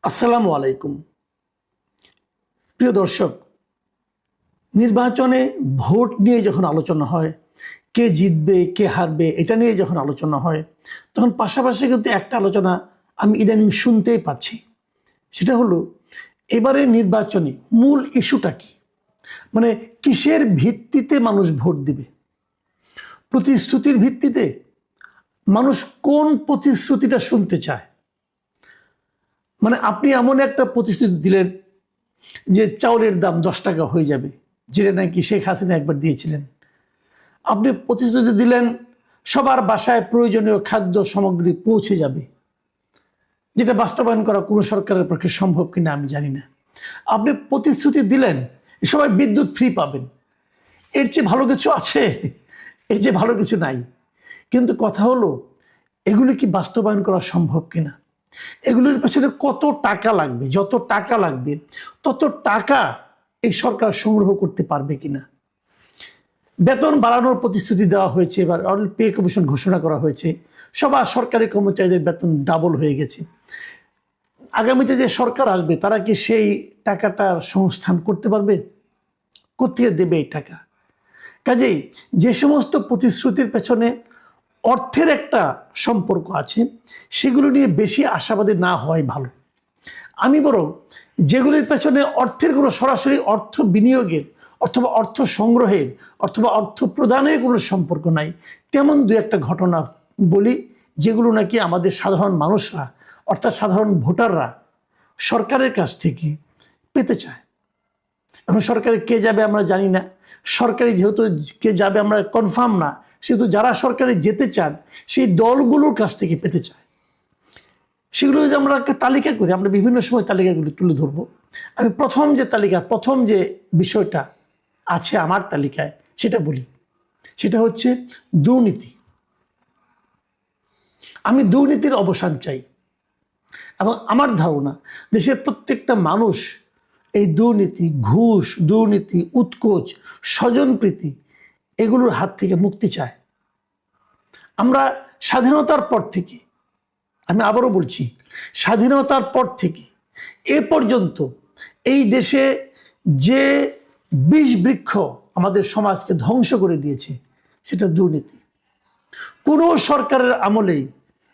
আসসালামু আলাইকুম। প্রিয় দর্শক, নির্বাচনে ভোট নিয়ে যখন আলোচনা হয়, কে জিতবে কে হারবে এটা নিয়ে যখন আলোচনা হয়, তখন পাশাপাশি কিন্তু একটা আলোচনা আমি ইদানিং শুনতেই পাচ্ছি। সেটা হলো এবারে নির্বাচনে মূল ইস্যুটা কি, মানে কিসের ভিত্তিতে মানুষ ভোট দিবে? প্রতিশ্রুতির ভিত্তিতে? মানুষ কোন প্রতিশ্রুতিটা শুনতে চায়? মানে আপনি এমন একটা প্রতিশ্রুতি দিলেন যে চাউলের দাম 10 টাকা হয়ে যাবে, যেটা নাকি শেখ হাসিনা একবার দিয়েছিলেন। আপনি প্রতিশ্রুতি দিলেন সবার বাসায় প্রয়োজনীয় খাদ্য সামগ্রী পৌঁছে যাবে, যেটা বাস্তবায়ন করা কোনো সরকারের পক্ষে সম্ভব কিনা আমি জানি না। আপনি প্রতিশ্রুতি দিলেন সবাই বিদ্যুৎ ফ্রি পাবেন। এর চেয়ে ভালো কিছু আছে? এর চেয়ে ভালো কিছু নাই। কিন্তু কথা হলো, এগুলি কি বাস্তবায়ন করা সম্ভব কিনা? এগুলোর পেছনে কত টাকা লাগবে? যত টাকা লাগবে তত টাকা এই সরকার সংগ্রহ করতে পারবে কিনা? বেতন বাড়ানোর প্রতিশ্রুতি দেওয়া হয়েছে, এবার অল পে কমিশন ঘোষণা করা হয়েছে, সবার সরকারি কর্মচারীদের বেতন ডাবল হয়ে গেছে। আগামীতে যে সরকার আসবে তারা কি সেই টাকাটার সংস্থান করতে পারবে? কোথেকে দেবে এই টাকা? কাজেই যে সমস্ত প্রতিশ্রুতির পেছনে অর্থের একটা সম্পর্ক আছে, সেগুলো নিয়ে বেশি আশাবাদী না হওয়াই ভালো। আমি বরং যেগুলির পেছনে অর্থের কোনো সরাসরি অর্থ বিনিয়োগের অথবা অর্থ সংগ্রহের অথবা অর্থ প্রদানের কোনো সম্পর্ক নাই, তেমন দু একটা ঘটনা বলি, যেগুলো নাকি আমাদের সাধারণ মানুষরা অর্থাৎ সাধারণ ভোটাররা সরকারের কাছ থেকে পেতে চায়। এখন সরকারে কে যাবে আমরা জানি না, সরকারি যেহেতু কে যাবে আমরা কনফার্ম না, সেহেতু যারা সরকারে যেতে চান সেই দলগুলোর কাছ থেকে পেতে চায়। সেগুলো যদি আমরা একটা তালিকা করি, আমরা বিভিন্ন সময় তালিকাগুলি তুলে ধরবো। আমি প্রথম যে বিষয়টা আছে আমার তালিকায় সেটা বলি, সেটা হচ্ছে দুর্নীতি। আমি দুর্নীতির অবসান চাই এবং আমার ধারণা দেশের প্রত্যেকটা মানুষ এই দুর্নীতি, ঘুষ, দুর্নীতি, উৎকোচ, স্বজনপ্রীতি এগুলোর হাত থেকে মুক্তি চায়। আমরা স্বাধীনতার পর থেকে, আমি আবারও বলছি, স্বাধীনতার পর থেকে এ পর্যন্ত এই দেশে যে বিষ বৃক্ষ আমাদের সমাজকে ধ্বংস করে দিয়েছে সেটা দুর্নীতি। কোনো সরকারের আমলেই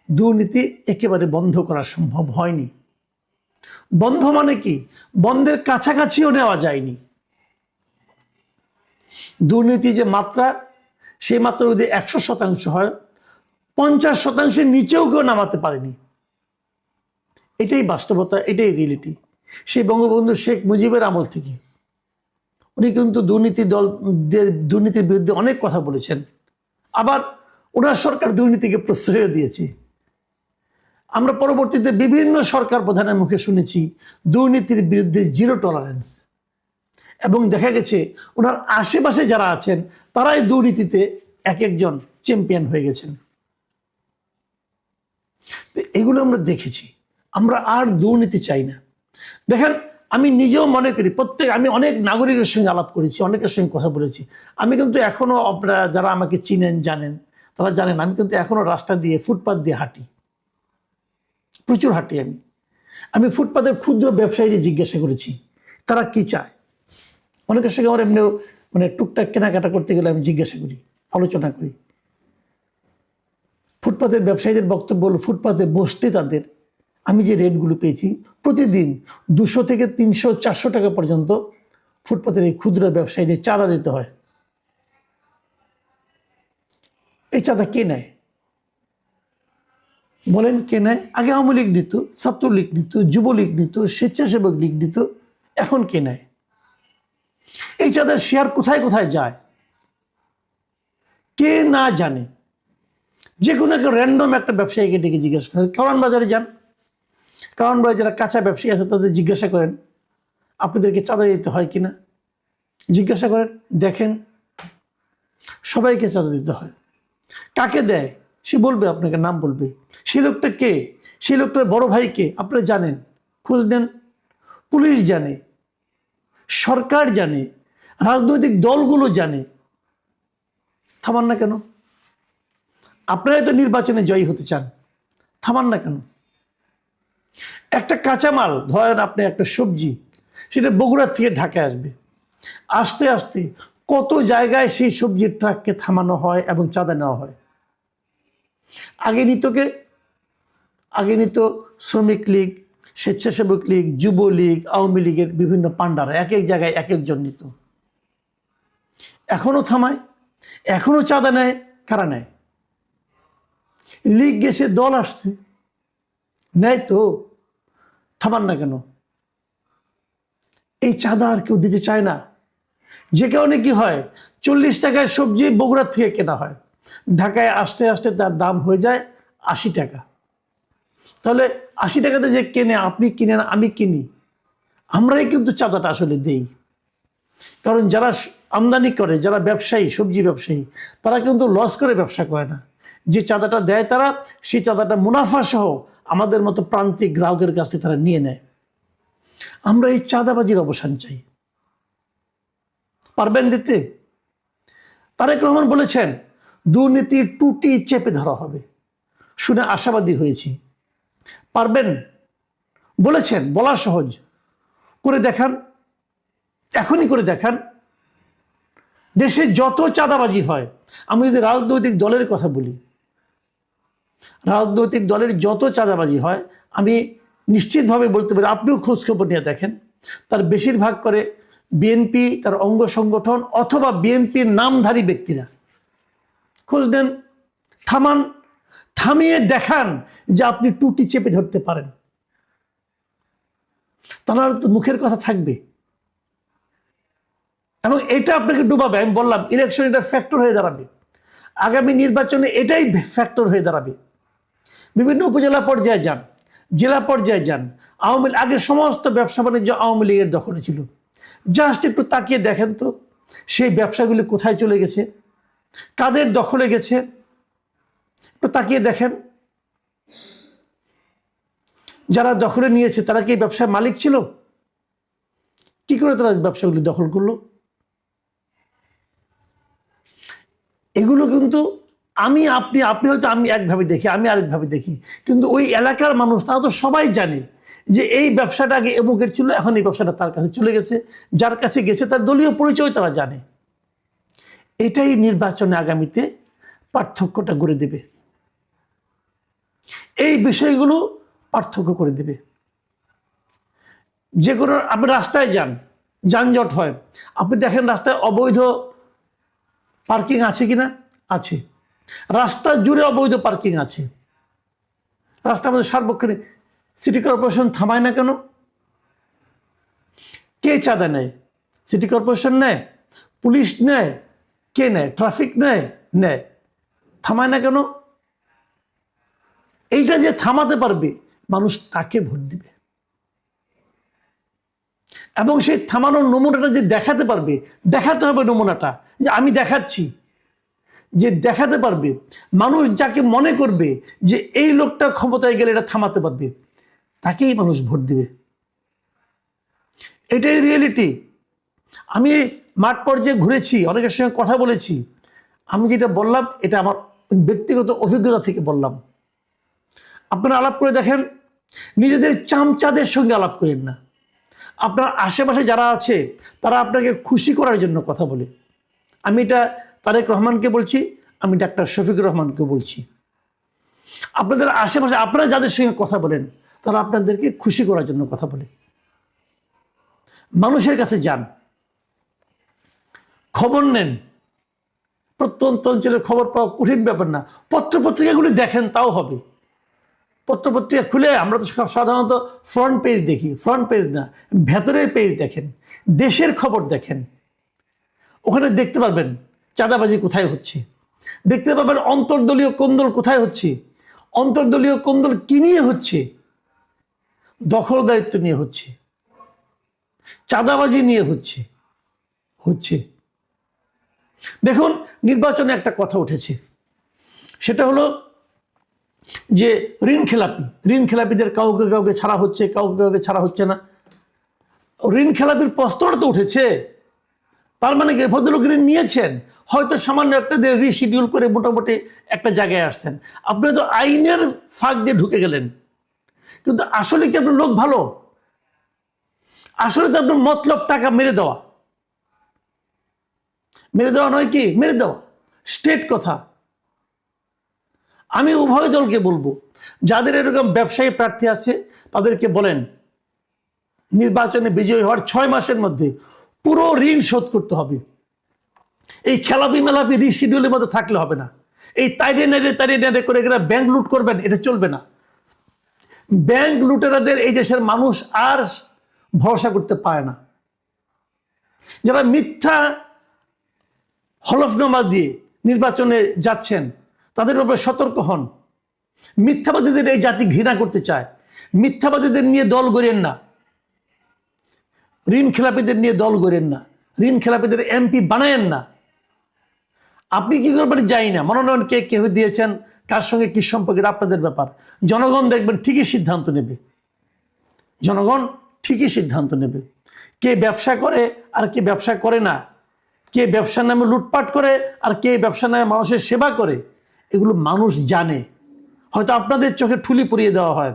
দুর্নীতি একেবারে বন্ধ করা সম্ভব হয়নি। বন্ধ মানে কি? বন্ধের কাছাকাছিও নেওয়া যায়নি। দুর্নীতি যে মাত্রা, সেই মাত্রা যদি 100% হয়, 50%-এর নিচেও কেউ নামাতে পারেনি। এটাই বাস্তবতা, এটাই রিয়েলিটি। সেই বঙ্গবন্ধু শেখ মুজিবের আমল থেকে উনি কিন্তু দুর্নীতির বিরুদ্ধে অনেক কথা বলেছেন, আবার ওনার সরকার দুর্নীতিকে প্রশ্রয় দিয়েছে। আমরা পরবর্তীতে বিভিন্ন সরকার প্রধানের মুখে শুনেছি দুর্নীতির বিরুদ্ধে জিরো টলারেন্স, এবং দেখা গেছে ওনার আশেপাশে যারা আছেন তারাই দুর্নীতিতে এক একজন চ্যাম্পিয়ন হয়ে গেছেন। এগুলো আমরা দেখেছি। আমরা আর দুর্নীতি চাই না। দেখেন, আমি নিজেও মনে করি, আমি অনেক নাগরিকের সঙ্গে আলাপ করেছি, অনেকের সঙ্গে কথা বলেছি। আমি কিন্তু এখনও, আপনারা যারা আমাকে চিনেন জানেন, তারা জানেন আমি কিন্তু এখনও রাস্তা দিয়ে, ফুটপাথ দিয়ে হাঁটি, প্রচুর হাঁটি। আমি ফুটপাথের ক্ষুদ্র ব্যবসায়ীদের জিজ্ঞাসা করেছি তারা কি চায়। অনেকের সঙ্গে আমার এমনিও মানে টুকটাক কেনাকাটা করতে গেলে আমি জিজ্ঞাসা করি, আলোচনা করি। ফুটপাথের ব্যবসায়ীদের বক্তব্য হলো, ফুটপাথে বসতে তাদের আমি যে রেটগুলো পেয়েছি, প্রতিদিন 200 থেকে 300, 400 টাকা পর্যন্ত ফুটপাথের এই ক্ষুদ্র ব্যবসায়ীদের চাঁদা দিতে হয়। এই চাঁদা কে নেয় বলেন? কে নেয়? আগে আওয়ামী লীগ নিত, ছাত্রলীগ নিত, যুবলীগ নিত, স্বেচ্ছাসেবক লীগ নিত, এখন কে নেয়? এই চাঁদার শেয়ার কোথায় কোথায় যায় কে না জানে। যে কোনো একটা র্যান্ডম একটা ব্যবসায়ীকে ডেকে জিজ্ঞাসা করেন, কারওয়ান বাজারে যান, কারওয়ান বাজারে যারা কাঁচা ব্যবসায়ী আছে তাদের জিজ্ঞাসা করেন আপনাদেরকে চাঁদা দিতে হয় কিনা, জিজ্ঞাসা করেন, দেখেন সবাইকে চাঁদা দিতে হয়। কাকে দেয় সে বলবে, আপনাকে নাম বলবে। সেই লোকটা কে? সেই লোকটার বড় ভাই কে আপনারা জানেন, খোঁজ নেন। পুলিশ জানে, সরকার জানে, রাজনৈতিক দলগুলো জানে। থামান না কেন? আপনারাই তো নির্বাচনে জয়ী হতে চান, থামান না কেন? একটা কাঁচামাল, ধরেন আপনি একটা সবজি, সেটা বগুড়া থেকে ঢাকায় আসবে, আস্তে আস্তে কত জায়গায় সেই সবজির ট্রাককে থামানো হয় এবং চাঁদা নেওয়া হয়। আগে নিত শ্রমিক লীগ, স্বেচ্ছাসেবক লীগ, যুবলীগ, আওয়ামী লীগের বিভিন্ন পান্ডারা এক এক জায়গায় এক একজন নিত। এখনো থামায়, এখনো চাঁদা নেয়। কারা নেয়? লীগ গেছে, দল আসছে, নেয় তো, থামান না কেন? এই চাঁদা আর কেউ দিতে চায় না। যে কারণে কি হয়, 40 টাকায় সবজি বগুড়া থেকে কেনা হয়, ঢাকায় আসতে আসতে তার দাম হয়ে যায় 80 টাকা। তাহলে 80 টাকাতে যে কেনে, আপনি কিনেন, আমি কিনি, আমরাই কিন্তু চাঁদাটা আসলে দেই। কারণ যারা আমদানি করে, যারা ব্যবসায়ী, সবজি ব্যবসায়ী, তারা কিন্তু লস করে ব্যবসা করে না। যে চাঁদাটা দেয় তারা, সেই চাঁদাটা মুনাফা সহ আমাদের মতো প্রান্তিক গ্রাহকের কাছ থেকে তারা নিয়ে নেয়। আমরা এই চাঁদাবাজির অবসান চাই। পারবেন দিতে? তারেক রহমান বলেছেন দুর্নীতির টুটি চেপে ধরা হবে। শুনে আশাবাদী হয়েছি। পারবেন? বলেছেন, বলা সহজ, করে দেখান, এখনই করে দেখান। দেশে যত চাঁদাবাজি হয়, আমি যদি রাজনৈতিক দলের কথা বলি, রাজনৈতিক দলের যত চাঁদাবাজি হয়, আমি নিশ্চিতভাবে বলতে পারি, আপনিও খোঁজখবর নিয়ে দেখেন, তার বেশিরভাগ করে বিএনপি, তার অঙ্গ সংগঠন অথবা বিএনপির নামধারী ব্যক্তিরা। খোঁজ নেন, থামান, থামিয়ে দেখান যে আপনি টুটি চেপে ধরতে পারেন। তাহলে তো মুখের কথা থাকবে এবং এটা আপনাকে ডুবাবে। আমি বললাম, ইলেকশন এটা ফ্যাক্টর হয়ে দাঁড়াবে, আগামী নির্বাচনে এটাই ফ্যাক্টর হয়ে দাঁড়াবে। বিভিন্ন উপজেলা পর্যায়ে যান, জেলা পর্যায়ে যান, আগের সমস্ত ব্যবসা বাণিজ্য আওয়ামী লীগের দখলে ছিল। জাস্ট একটু তাকিয়ে দেখেন তো, সেই ব্যবসাগুলি কোথায় চলে গেছে, কাদের দখলে গেছে, একটু তাকিয়ে দেখেন। যারা দখলে নিয়েছে তারা কি ব্যবসার মালিক ছিল? কি করে তারা ব্যবসাগুলি দখল করলো? এগুলো কিন্তু আপনি হয়তো, আমি একভাবে দেখি, আমি আরেকভাবে দেখি, কিন্তু ওই এলাকার মানুষ তারা তো সবাই জানে যে এই ব্যবসাটা আগে এমুকের ছিল, এখন এই ব্যবসাটা তার কাছে চলে গেছে। যার কাছে গেছে তার দলীয় পরিচয় তারা জানে। এটাই নির্বাচনে আগামীতে পার্থক্যটা গড়ে দেবে। এই বিষয়গুলো পার্থক্য করে দেবে। যে কোনো, আপনি রাস্তায় যান, যানজট হয়, আপনি দেখেন রাস্তায় অবৈধ পার্কিং আছে কিনা? আছে। রাস্তা জুড়ে অবৈধ পার্কিং আছে। রাস্তা আমাদের সার্বক্ষণিক। সিটি কর্পোরেশন থামায় না কেন? কে চাঁদা নেয়? সিটি কর্পোরেশন নেয়? পুলিশ নেয়? কে নেয়? ট্রাফিক নেয়? নেয়। থামায় না কেন? এইটা যে থামাতে পারবে, মানুষ তাকে ভোট দিবে। এবং সেই থামানোর নমুনাটা যে দেখাতে পারবে, দেখাতে হবে নমুনাটা, যে আমি দেখাচ্ছি, যে দেখাতে পারবে, মানুষ যাকে মনে করবে যে এই লোকটা ক্ষমতায় গেলে এটা থামাতে পারবে, তাকেই মানুষ ভোট দিবে। এটাই রিয়েলিটি। আমি মাঠ পর্যায়ে ঘুরেছি, অনেকের সঙ্গে কথা বলেছি। আমি যেটা বললাম এটা আমার ব্যক্তিগত অভিজ্ঞতা থেকে বললাম। আপনারা আলাপ করে দেখেন, নিজেদের চামচাদের সঙ্গে আলাপ করেন না। আপনার আশেপাশে যারা আছে তারা আপনাকে খুশি করার জন্য কথা বলে। আমি এটা তারেক রহমানকে বলছি, আমি ডাক্তার শফিকুর রহমানকে বলছি। আপনাদের আশেপাশে আপনারা যাদের সঙ্গে কথা বলেন তারা আপনাদেরকে খুশি করার জন্য কথা বলে। মানুষের কাছে যান, খবর নেন। প্রত্যন্ত অঞ্চলের খবর পাওয়া কঠিন ব্যাপার না। পত্রপত্রিকাগুলি দেখেন, তাও হবে। পত্রপত্রিকা খুলে আমরা তো সাধারণত ফ্রন্ট পেজ দেখি, ফ্রন্ট পেজ না, ভেতরের পেজ দেখেন, দেশের খবর দেখেন। ওখানে দেখতে পারবেন চাঁদাবাজি কোথায় হচ্ছে, দেখতে পাবেন অন্তর্দলীয় কোন্দল কোথায় হচ্ছে, অন্তর্দলীয় কোন্দল কি নিয়ে হচ্ছে, দখলদারিত্ব নিয়ে হচ্ছে, চাঁদাবাজি নিয়ে হচ্ছে। দেখুন, নির্বাচনে একটা কথা উঠেছে, সেটা হলো যে ঋণ খেলাপিদের কাউকে কাউকে ছাড়া হচ্ছে, কাউকে কাউকে ছাড়া হচ্ছে না। ঋণ খেলাপির প্রশ্নটা তো উঠেছে, তার মানে কি ভদ্রলোক ঋণ নিয়েছেন, হয়তো সামান্য একটা দিয়ে রিশিডিউল করে মোটামুটি একটা জায়গায় আসছেন। আপনি তো আইনের ফাঁক দিয়ে ঢুকে গেলেন, কিন্তু আসলে কি আপনার লোক ভালো? আসলে তো আপনার মতলব টাকা মেরে দেওয়া নয় কি, মেরে দেওয়া স্টেট কথা। আমি উভয় দলকে বলবো, যাদের এরকম ব্যবসায়ী প্রার্থী আছে তাদেরকে বলেন নির্বাচনে বিজয়ী হওয়ার 6 মাসের মধ্যে পুরো ঋণ শোধ করতে হবে। এই খেলাপি মেলাপি রিশিডিউলের মধ্যে থাকলে হবে না। এই তাইরে নেড়ে করে এরা ব্যাংক লুট করবেন, এটা চলবে না। ব্যাংক লুটেরাদের এই দেশের মানুষ আর ভরসা করতে পারে না। যারা মিথ্যা হলফনামা দিয়ে নির্বাচনে যাচ্ছেন তাদের ব্যাপারে সতর্ক হন। মিথ্যাবাদীদের এই জাতি ঘৃণা করতে চায়। মিথ্যাবাদীদের নিয়ে দল গড়েন না, ঋণ খেলাপিদের নিয়ে দল গড়েন না, ঋণ খেলাপিদের এমপি বানায়েন না। আপনি কি করবেন যাই না, মনোনয়ন কে কে দিয়েছেন, কার সঙ্গে কি সম্পর্কের আপনাদের ব্যাপার। জনগণ দেখবেন ঠিকই সিদ্ধান্ত নেবে। জনগণ ঠিকই সিদ্ধান্ত নেবে। কে ব্যবসা করে আর কে ব্যবসা করে না, কে ব্যবসার নামে লুটপাট করে আর কে ব্যবসার নামে মানুষের সেবা করে, এগুলো মানুষ জানে। হয়তো আপনাদের চোখে ঠুলি পরিয়ে দেওয়া হয়।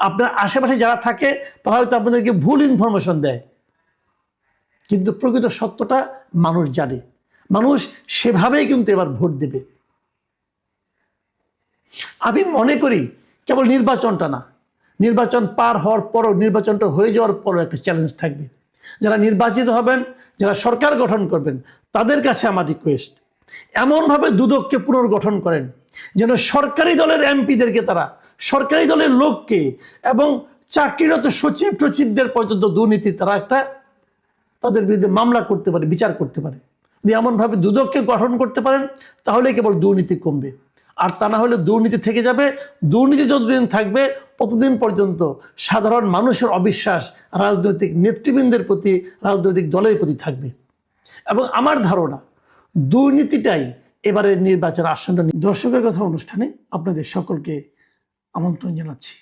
আপনার আশেপাশে যারা থাকে তারা হয়তো আপনাদেরকে ভুল ইনফরমেশন দেয়, কিন্তু প্রকৃত সত্যটা মানুষ জানে। মানুষ সেভাবেই কিন্তু এবার ভোট দেবে। আমি মনে করি কেবল নির্বাচনটা না, নির্বাচন পার হওয়ার পরও, নির্বাচনটা হয়ে যাওয়ার পরও একটা চ্যালেঞ্জ থাকবে। যারা নির্বাচিত হবেন, যারা সরকার গঠন করবেন, তাদের কাছে আমার রিকোয়েস্ট, এমনভাবে দুদককে পুনর্গঠন করেন যেন সরকারি দলের এমপিদেরকে, তারা সরকারি দলের লোককে এবং চাকরিরত সচিব টচিবদের পর্যন্ত দুর্নীতি তারা একটা তাদের বিরুদ্ধে মামলা করতে পারে, বিচার করতে পারে। যদি এমনভাবে দুদককে গঠন করতে পারেন তাহলে কেবল দুর্নীতি কমবে। আর তা না হলে দুর্নীতি থেকে যাবে। দুর্নীতি যতদিন থাকবে ততদিন পর্যন্ত সাধারণ মানুষের অবিশ্বাস রাজনৈতিক নেতৃবৃন্দের প্রতি, রাজনৈতিক দলের প্রতি থাকবে। এবং আমার ধারণা দুর্নীতিটাই এবারের নির্বাচন আসন্ন। দর্শকের কথা অনুষ্ঠানে আপনাদের সকলকে আমন্ত্রণ জানাচ্ছি।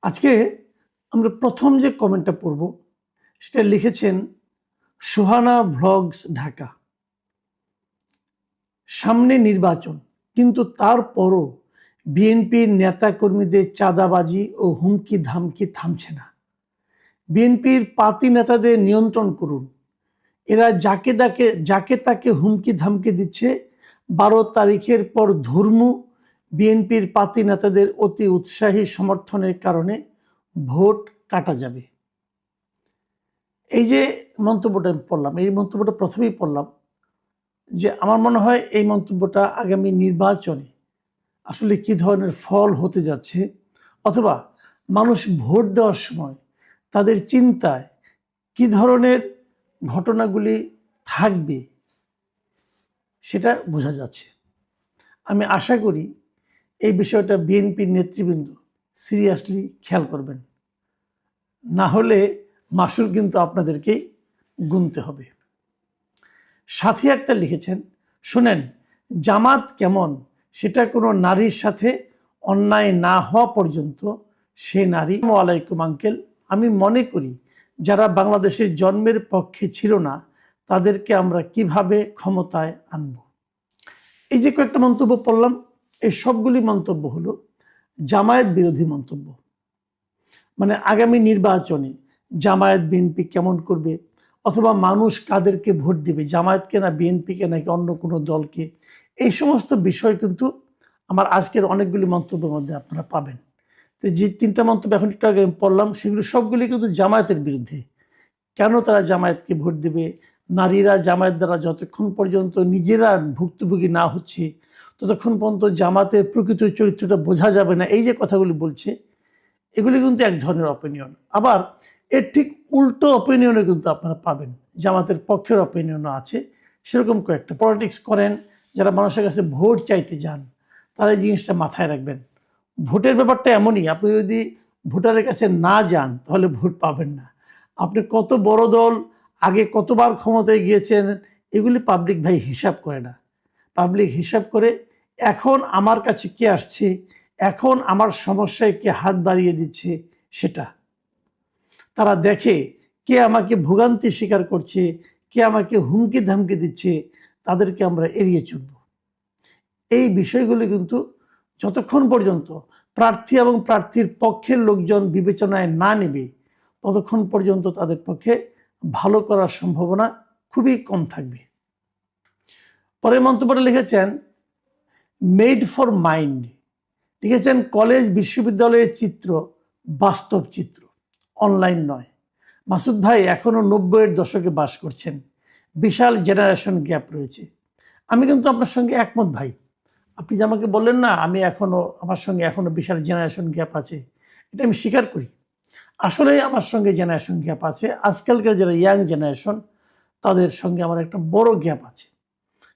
আজকে আমরা প্রথম যে কমেন্টটা পড়ব সেটা লিখেছেন সুহানা ভ্লগস, ঢাকা। সামনে নির্বাচন, কিন্তু তারপরও বিএনপির নেতাকর্মীদের চাঁদাবাজি ও হুমকি ধামকি থামছে না। বিএনপির পাতি নেতাদের নিয়ন্ত্রণ করুন। এরা যাকে তাকে হুমকি ধামকি দিচ্ছে। 12 তারিখের পর ধর্মু বিএনপির পাতি নেতাদের অতি উৎসাহী সমর্থনের কারণে ভোট কাটা যাবে। এই যে মন্তব্যটা আমি পড়লাম, এই মন্তব্যটা প্রথমেই পড়লাম যে আমার মনে হয় এই মন্তব্যটা আগামী নির্বাচনে আসলে কি ধরনের ফল হতে যাচ্ছে, অথবা মানুষ ভোট দেওয়ার সময় তাদের চিন্তায় কি ধরনের ঘটনাগুলি থাকবে সেটা বোঝা যাচ্ছে। আমি আশা করি এই বিষয়টা বিএনপির নেতৃবৃন্দ সিরিয়াসলি খেয়াল করবেন, না হলে মাসুল কিন্তু আপনাদেরকেই গুনতে হবে। সাথী আক্তার লিখেছেন, শুনেন, জামাত কেমন সেটা কোনো নারীর সাথে অন্যায় না হওয়া পর্যন্ত সে নারী। ওয়ালাইকুম আঙ্কেল, আমি মনে করি যারা বাংলাদেশের জন্মের পক্ষে ছিল না তাদেরকে আমরা কিভাবে ক্ষমতায় আনব। এই যে কয়েকটা মন্তব্য পড়লাম, এই সবগুলি মন্তব্য হলো জামায়াত বিরোধী মন্তব্য। মানে আগামী নির্বাচনে জামায়াত বিএনপি কেমন করবে, অথবা মানুষ কাদেরকে ভোট দিবে, জামায়াতকে না বিএনপিকে নাকি অন্য কোনো দলকে, এই সমস্ত বিষয় কিন্তু আমার আজকের অনেকগুলি মন্তব্যের মধ্যে আপনারা পাবেন। তো যে 3টা মন্তব্য এখন একটু আগে পড়লাম সেগুলো সবগুলি কিন্তু জামায়াতের বিরুদ্ধে। কেন তারা জামায়াতকে ভোট দেবে? নারীরা জামায়াত দ্বারা যতক্ষণ পর্যন্ত নিজেরা ভুক্তভোগী না হচ্ছে ততক্ষণ পর্যন্ত জামাতের প্রকৃত চরিত্রটা বোঝা যাবে না, এই যে কথাগুলি বলছে, এগুলি কিন্তু এক ধরনের অপিনিয়ন। আবার এর ঠিক উল্টো অপিনিয়নও কিন্তু আপনারা পাবেন, জামাতের পক্ষের অপিনিয়নও আছে। সেরকম কয়েকটা পলিটিক্স করেন যারা মানুষের কাছে ভোট চাইতে যান, তারা এই জিনিসটা মাথায় রাখবেন। ভোটের ব্যাপারটা এমনই, আপনি যদি ভোটারের কাছে না যান তাহলে ভোট পাবেন না। আপনি কত বড় দল, আগে কতবার ক্ষমতায় গিয়েছেন, এগুলি পাবলিক ভাই হিসাব করে না। পাবলিক হিসাব করে এখন আমার কাছে কে আসছে, এখন আমার সমস্যায় কে হাত বাড়িয়ে দিচ্ছে সেটা তারা দেখে। কে আমাকে ভোগান্তি স্বীকার করছে, কে আমাকে হুমকি ধামকি দিচ্ছে, তাদেরকে আমরা এড়িয়ে চলব। এই বিষয়গুলি কিন্তু যতক্ষণ পর্যন্ত প্রার্থী এবং প্রার্থীর পক্ষের লোকজন বিবেচনায় না নেবে ততক্ষণ পর্যন্ত তাদের পক্ষে ভালো করার সম্ভাবনা খুবই কম থাকবে। পরে মন্তব্যটা লিখেছেন মেড ফর মাইন্ড, লিখেছেন কলেজ বিশ্ববিদ্যালয়ের চিত্র বাস্তব চিত্র, অনলাইন নয়। মাসুদ ভাই এখনও 90-এর দশকে বাস করছেন, বিশাল জেনারেশন গ্যাপ রয়েছে। আমি কিন্তু আপনার সঙ্গে একমত ভাই। আপনি যে আমাকে বললেন না আমার সঙ্গে এখনও বিশাল জেনারেশন গ্যাপ আছে, এটা আমি স্বীকার করি। আসলেই আমার সঙ্গে জেনারেশন গ্যাপ আছে। আজকালকার যারা ইয়াং জেনারেশন তাদের সঙ্গে আমার একটা বড় গ্যাপ আছে,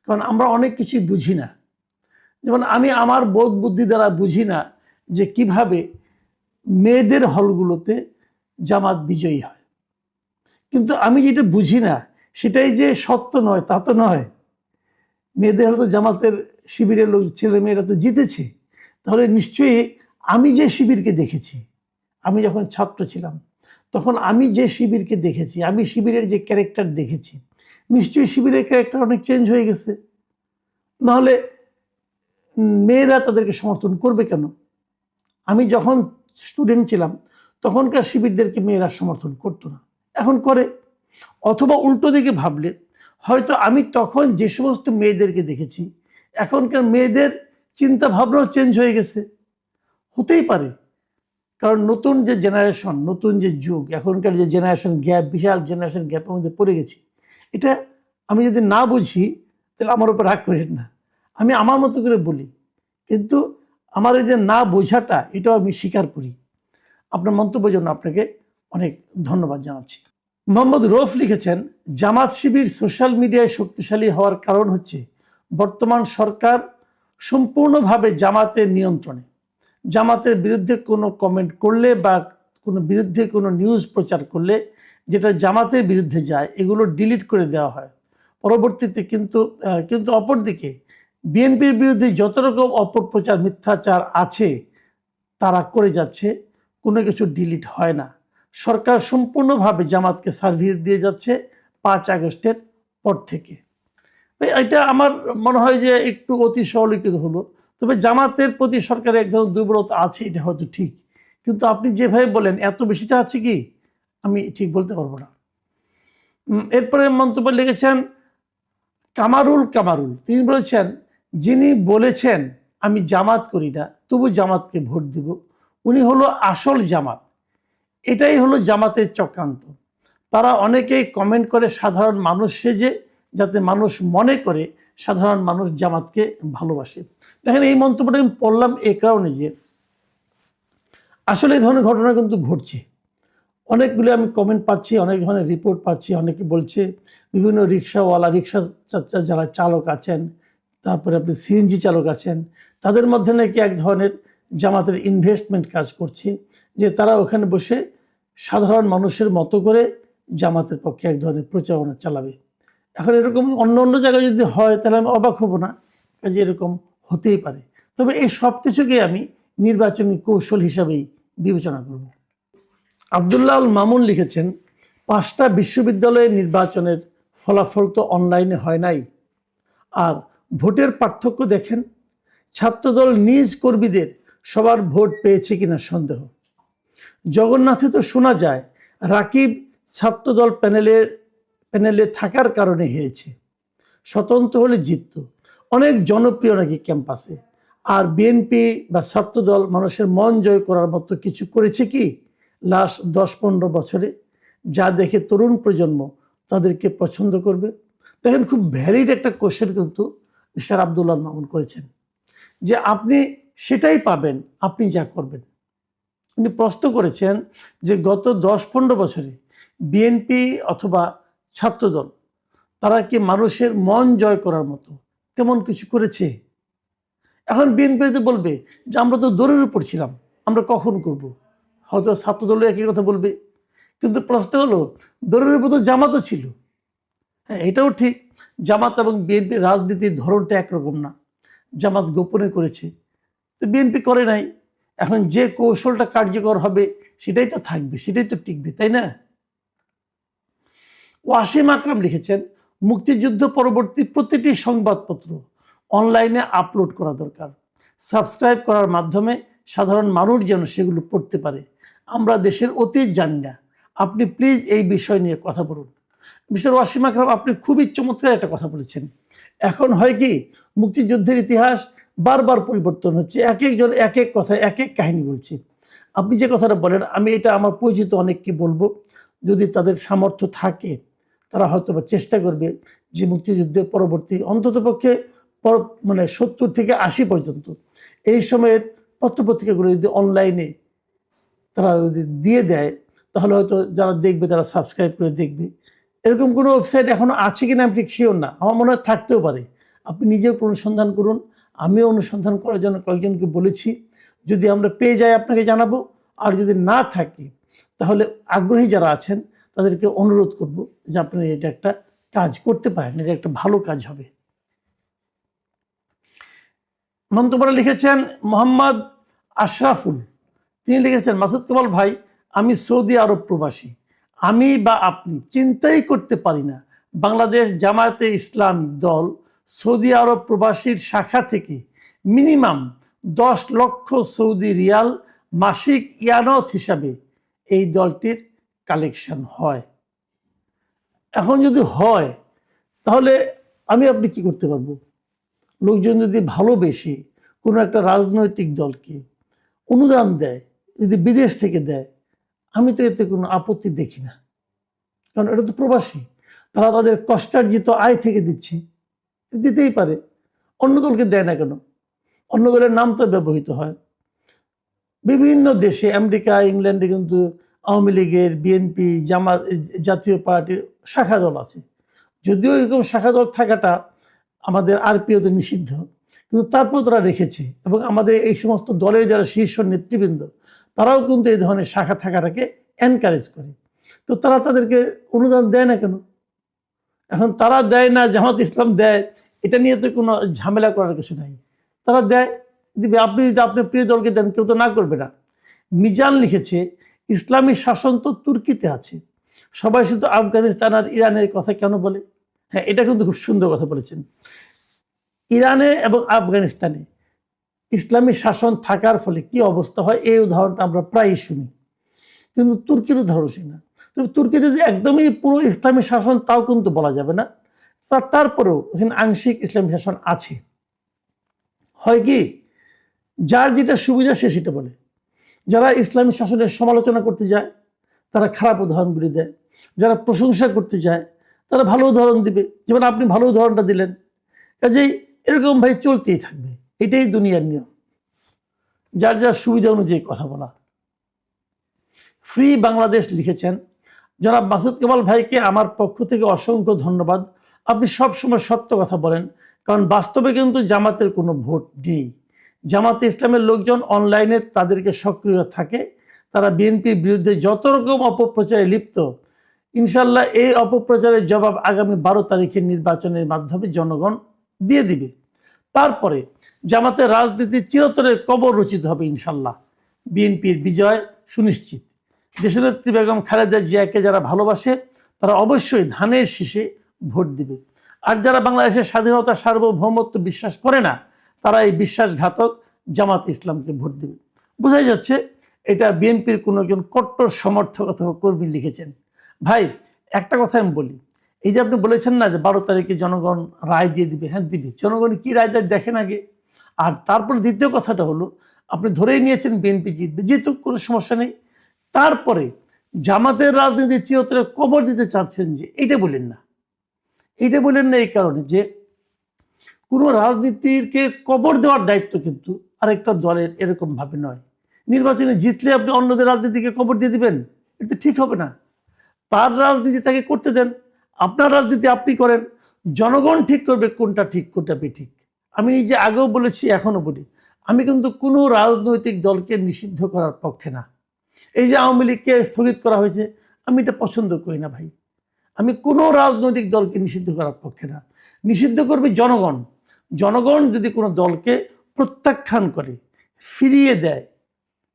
কারণ আমরা অনেক কিছুই বুঝি না। যেমন আমি আমার বোধ বুদ্ধি দ্বারা বুঝি না যে কিভাবে মেয়েদের হলগুলোতে জামাত বিজয়ী হয়। কিন্তু আমি যেটা বুঝি না সেটাই যে সত্য নয় তা তো নয়। মেয়েদের হয়তো জামাতের শিবিরের লোক ছেলে মেয়েরা তো জিতেছে, তাহলে নিশ্চয়ই আমি যে শিবিরকে দেখেছি, আমি যখন ছাত্র ছিলাম তখন আমি যে শিবিরকে দেখেছি, আমি শিবিরের যে ক্যারেক্টার দেখেছি, নিশ্চয়ই শিবিরের ক্যারেক্টার অনেক চেঞ্জ হয়ে গেছে। নাহলে মেয়েরা তাদেরকে সমর্থন করবে কেন? আমি যখন স্টুডেন্ট ছিলাম তখনকার শিবিরদেরকে মেয়েরা সমর্থন করতো না, এখন করে। অথবা উল্টো দিকে ভাবলে হয়তো আমি তখন যে সমস্ত মেয়েদেরকে দেখেছি এখনকার মেয়েদের চিন্তা ভাবনাও চেঞ্জ হয়ে গেছে, হতেই পারে। কারণ নতুন যে জেনারেশন, নতুন যে যুগ, এখনকার যে জেনারেশন গ্যাপ, বিশাল জেনারেশন গ্যাপের মধ্যে পড়ে গেছি। এটা আমি যদি না বুঝি তাহলে আমার উপর রাগ করেন না, আমি আমার মতো করে বলি। কিন্তু আমার এই যে না বোঝাটা, এটাও আমি স্বীকার করি। আপনার মন্তব্যের জন্য আপনাকে অনেক ধন্যবাদ জানাচ্ছি। মোহাম্মদ রৌফ লিখেছেন জামাত শিবির সোশ্যাল মিডিয়ায় শক্তিশালী হওয়ার কারণ হচ্ছে বর্তমান সরকার সম্পূর্ণভাবে জামাতের নিয়ন্ত্রণে। জামাতের বিরুদ্ধে কোনো কমেন্ট করলে বা কোনো বিরুদ্ধে কোনো নিউজ প্রচার করলে যেটা জামাতের বিরুদ্ধে যায় এগুলো ডিলিট করে দেওয়া হয় পরবর্তীতে। কিন্তু অপরদিকে বিএনপির বিরুদ্ধে যত রকম অপপ্রচার মিথ্যাচার আছে তারা করে যাচ্ছে, কোনো কিছু ডিলিট হয় না। সরকার সম্পূর্ণভাবে জামাতকে সার্ভিস দিয়ে যাচ্ছে 5 আগস্টের পর থেকে। এটা আমার মনে হয় যে একটু অতি সরলীকৃত হলো। তবে জামাতের প্রতি সরকারের এক ধরনের দুর্বলতা আছে, এটা হয়তো ঠিক। কিন্তু আপনি যেভাবে বলেন এত বেশিটা আছে কি, আমি ঠিক বলতে পারবো না। এরপরে মন্তব্য লিখেছেন কামারুল, তিনি বলেছেন যিনি বলেছেন আমি জামাত করি না তবু জামাতকে ভোট দিব, উনি হলো আসল জামাত। এটাই হলো জামাতের চক্রান্ত। তারা অনেকেই কমেন্ট করে সাধারণ মানুষ সেজে, যাতে মানুষ মনে করে সাধারণ মানুষ জামাতকে ভালোবাসে। দেখেন এই মন্তব্যটা আমি পড়লাম এই কারণে যে আসলে এই ধরনের ঘটনা কিন্তু ঘটছে। অনেকগুলো আমি কমেন্ট পাচ্ছি, অনেক ধরনের রিপোর্ট পাচ্ছি। অনেকে বলছে বিভিন্ন রিক্সাওয়ালা, রিক্সা যারা চালক আছেন, তারপরে আপনি সিএনজি চালক আছেন, তাদের মধ্যে নাকি এক ধরনের জামাতের ইনভেস্টমেন্ট কাজ করছে, যে তারা ওখানে বসে সাধারণ মানুষের মতো করে জামাতের পক্ষে এক ধরনের প্রচারণা চালাবে। এখন এরকম অন্য অন্য জায়গায় যদি হয় তাহলে আমি অবাক হব না, কাজে এরকম হতেই পারে। তবে এই সব কিছুকে আমি নির্বাচনী কৌশল হিসাবেই বিবেচনা করব। আব্দুল্লাহ আল মামুন লিখেছেন 5টা বিশ্ববিদ্যালয়ের নির্বাচনের ফলাফল তো অনলাইনে হয় নাই, আর ভোটের পার্থক্য দেখেন। ছাত্রদল নিজ কর্মীদের সবার ভোট পেয়েছে কিনা সন্দেহ। জগন্নাথে তো শোনা যায় রাকিব ছাত্রদল প্যানেলে থাকার কারণে হেরেছে, স্বতন্ত্র হলে জিতত। অনেক জনপ্রিয় নাকি ক্যাম্পাসে। আর বিএনপি বা ছাত্রদল মানুষের মন জয় করার মতো কিছু করেছে কি লাস্ট 10-15 বছরে, যা দেখে তরুণ প্রজন্ম তাদেরকে পছন্দ করবে? দেখেন খুব ভ্যালিড একটা কোশ্চেন কিন্তু মিস্টার আব্দুল্লাহ মামুন করেছেন, যে আপনি সেটাই পাবেন আপনি যা করবেন। উনি প্রশ্ন করেছেন যে গত 10-15 বছরে বিএনপি অথবা ছাত্রদল তারা কি মানুষের মন জয় করার মতো তেমন কিছু করেছে? এখন বিএনপি তো বলবে যে আমরা তো দৌড়ের উপর ছিলাম, আমরা কখন করব। হয়তো ছাত্রদলও একই কথা বলবে। কিন্তু প্রশ্ন হলো দৌড়ের উপর তো জামাতও ছিল। হ্যাঁ, এটাও ঠিক, জামাত এবং বিএনপির রাজনীতির ধরনটা একরকম না। জামাত গোপনে করেছে, তো বিএনপি করে নাই। এখন যে কৌশলটা কার্যকর হবে সেটাই তো থাকবে, সেটাই তো টিকবে, তাই না? ওয়াসিম আকরাম লিখেছেন মুক্তিযুদ্ধ পরবর্তী প্রতিটি সংবাদপত্র অনলাইনে আপলোড করা দরকার। সাবস্ক্রাইব করার মাধ্যমে সাধারণ মানুষ যেন সেগুলো পড়তে পারে। আমরা দেশের অতীত জানি না, আপনি প্লিজ এই বিষয় নিয়ে কথা বলুন। মিস্টার ওয়াসিম আকরাম, আপনি খুবই চমৎকার একটা কথা বলেছেন। এখন হয় কি, মুক্তিযুদ্ধের ইতিহাস বারবার পরিবর্তন হচ্ছে, এক একজন এক এক কথা এক এক কাহিনী বলছে। আপনি যে কথাটা বলেন, আমি এটা আমার পরিচিত অনেককে বলবো, যদি তাদের সামর্থ্য থাকে তারা হয়তো বা চেষ্টা করবে যে মুক্তিযুদ্ধের পরবর্তী অন্ততপক্ষে মানে 70 থেকে 80 পর্যন্ত এই সময়ের পত্রপত্রিকাগুলো যদি অনলাইনে তারা যদি দিয়ে দেয়, তাহলে হয়তো যারা দেখবে তারা সাবস্ক্রাইব করে দেখবে। এরকম কোনো ওয়েবসাইট এখনও আছে কিনা আমি ঠিক শিওর না, আমার মনে হয় থাকতেও পারে। আপনি নিজেও অনুসন্ধান করুন, আমিও অনুসন্ধান করার জন্য কয়েকজনকে বলেছি। যদি আমরা পেয়ে যাই আপনাকে জানাবো, আর যদি না থাকি তাহলে আগ্রহী যারা আছেন তাদেরকে অনুরোধ করব যে আপনি এটা একটা কাজ করতে পারেন, এটা একটা ভালো কাজ হবে। মন্তব্যটা লিখেছেন মোহাম্মদ আশরাফুল। তিনি লিখেছেন, মাসুদ কামাল ভাই, আমি সৌদি আরব প্রবাসী, আমি বা আপনি চিন্তাই করতে পারি না বাংলাদেশ জামায়াতে ইসলামী দল সৌদি আরব প্রবাসীর শাখা থেকে মিনিমাম 10 লক্ষ সৌদি রিয়াল মাসিক ইয়ানত হিসাবে এই দলটির কালেকশন হয়। এখন যদি হয় তাহলে আমি আপনি কি করতে পারবো? লোকজন যদি ভালোবেসে কোনো একটা রাজনৈতিক দলকে অনুদান দেয়, যদি বিদেশ থেকে দেয়, আমি তো এতে কোনো আপত্তি দেখি না, কারণ এটা তো প্রবাসী, তারা তাদের কষ্টার্জিত আয় থেকে দিচ্ছে, দিতেই পারে। অন্য দলকে দেয় না কেন? অন্য দলের নাম তো ব্যবহৃত হয় বিভিন্ন দেশে, আমেরিকা, ইংল্যান্ডে কিন্তু আওয়ামী লীগের, বিএনপি, জাতীয় পার্টির শাখা দল আছে। যদিও এরকম শাখা দল থাকাটা আমাদের আরপিওতে নিষিদ্ধ, কিন্তু তারপর তারা রেখেছে। এবং আমাদের এই সমস্ত দলের যারা শীর্ষ নেতৃবৃন্দ তারাও কিন্তু এই ধরনের শাখা থাকাটাকে এনকারেজ করে। তো তারা তাদেরকে অনুদান দেয় না কেন? এখন তারা দেয় না, জামাত ইসলাম দেয়, এটা নিয়ে তো কোনো ঝামেলা করার কিছু নাই। তারা দেয়, দিবে। আপনি যদি আপনার প্রিয় দলকে দেন, কেউ তো না করবে না। মিজান লিখেছে, ইসলামী শাসন তো তুর্কিতে আছে, সবাই শুধু আফগানিস্তান আর ইরানের কথা কেন বলে? হ্যাঁ, এটা কিন্তু খুব সুন্দর কথা বলেছেন। ইরানে এবং আফগানিস্তানে ইসলামী শাসন থাকার ফলে কি অবস্থা হয়, এই উদাহরণটা আমরা প্রায়ই শুনি, কিন্তু তুর্কির উদাহরণ শুনি না। তবে তুর্কিতে যে একদমই পুরো ইসলামী শাসন তাও কিন্তু বলা যাবে না, তারপরেও এখানে আংশিক ইসলামী শাসন আছে। হয় কি, যার যেটা সুবিধা সে সেটা বলে। যারা ইসলামী শাসনের সমালোচনা করতে যায় তারা খারাপ উদাহরণগুলি দেয়, যারা প্রশংসা করতে যায় তারা ভালো উদাহরণ দিবে, যেমন আপনি ভালো উদাহরণটা দিলেন। কাজেই এরকম ভাই চলতেই থাকবে, এটাই দুনিয়ার নিয়ম, যার যার সুবিধা অনুযায়ী কথা বলা। ফ্রি বাংলাদেশ লিখেছেন, জনাব মাসুদ কামাল ভাইকে আমার পক্ষ থেকে অসংখ্য ধন্যবাদ। আপনি সবসময় সত্য কথা বলেন, কারণ বাস্তবে কিন্তু জামাতের কোনো ভোট নেই। জামাতে ইসলামের লোকজন অনলাইনে তাদেরকে সক্রিয় থাকে, তারা বিএনপির বিরুদ্ধে যত রকম অপপ্রচারে লিপ্ত। ইনশাল্লাহ এই অপপ্রচারের জবাব আগামী 12 তারিখের নির্বাচনের মাধ্যমে জনগণ দিয়ে দিবে। তারপরে জামাতের রাজনীতি চিরতরে কবর রচিত হবে ইনশাল্লাহ। বিএনপির বিজয় সুনিশ্চিত। দেশনেত্রী বেগম খালেদা জিয়াকে যারা ভালোবাসে তারা অবশ্যই ধানের শীষে ভোট দিবে। আর যারা বাংলাদেশের স্বাধীনতা, সার্বভৌমত্ব বিশ্বাস করে না, তারা এই বিশ্বাসঘাতক জামাত ইসলামকে ভোট দেবে। বোঝাই যাচ্ছে এটা বিএনপির কোনো একজন কট্টর সমর্থক অথবা কর্মী লিখেছেন। ভাই, একটা কথা আমি বলি, এই যে আপনি বলেছেন না যে 12 তারিখে জনগণ রায় দিয়ে দিবে, হ্যাঁ দিবে। জনগণ কি রায় দেয় দেখেন আগে। আর তারপর দ্বিতীয় কথাটা হলো, আপনি ধরেই নিয়েছেন বিএনপি জিতবে, যেহেতু কোনো সমস্যা নেই। তারপরে জামাতের রাজনীতি চিরতরে কবর দিতে চাচ্ছেন, যে এইটা বলেন না। এইটা বলেন না এই কারণে যে কোনো রাজনীতিকে কবর দেওয়ার দায়িত্ব কিন্তু আরেকটা দলের এরকম ভাবে নয়। নির্বাচনে জিতলে আপনি অন্যদের রাজনীতিকে কবর দিয়ে দিবেন, এটা ঠিক হবে না। তার রাজনীতি তাকে করতে দেন, আপনার রাজনীতি আপনি করেন। জনগণ ঠিক করবে কোনটা ঠিক কোনটা বেঠিক। আমি নিজে আগেও বলেছি, এখনো বলি, আমি কিন্তু কোনো রাজনৈতিক দলকে নিষিদ্ধ করার পক্ষে না। এই যে আওয়ামী লীগকে স্থগিত করা হয়েছে, আমি এটা পছন্দ করি না ভাই। আমি কোনো রাজনৈতিক দলকে নিষিদ্ধ করার পক্ষে না। নিষিদ্ধ করবে জনগণ। জনগণ যদি কোনো দলকে প্রত্যাখ্যান করে, ফিরিয়ে দেয়,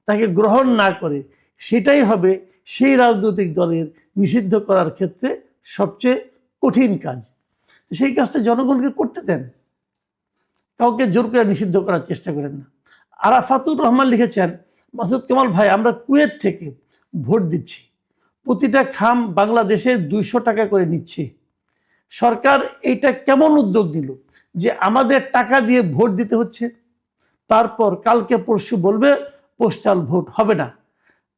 তাকে গ্রহণ না করে, সেটাই হবে সেই রাজনৈতিক দলের নিষিদ্ধ করার ক্ষেত্রে সবচেয়ে কঠিন কাজ। সেই কাজটা জনগণকে করতে দেন, কাউকে জোর করে নিষিদ্ধ করার চেষ্টা করেন না। আরাফাতুর রহমান লিখেছেন, মাসুদ কামাল ভাই, আমরা কুয়েত থেকে ভোট দিচ্ছি, প্রতিটা খাম বাংলাদেশে 200 টাকা করে নিচ্ছে। সরকার এইটা কেমন উদ্যোগ নিল যে আমাদের টাকা দিয়ে ভোট দিতে হচ্ছে, তারপর কালকে পরশু বলবে পোস্টাল ভোট হবে না।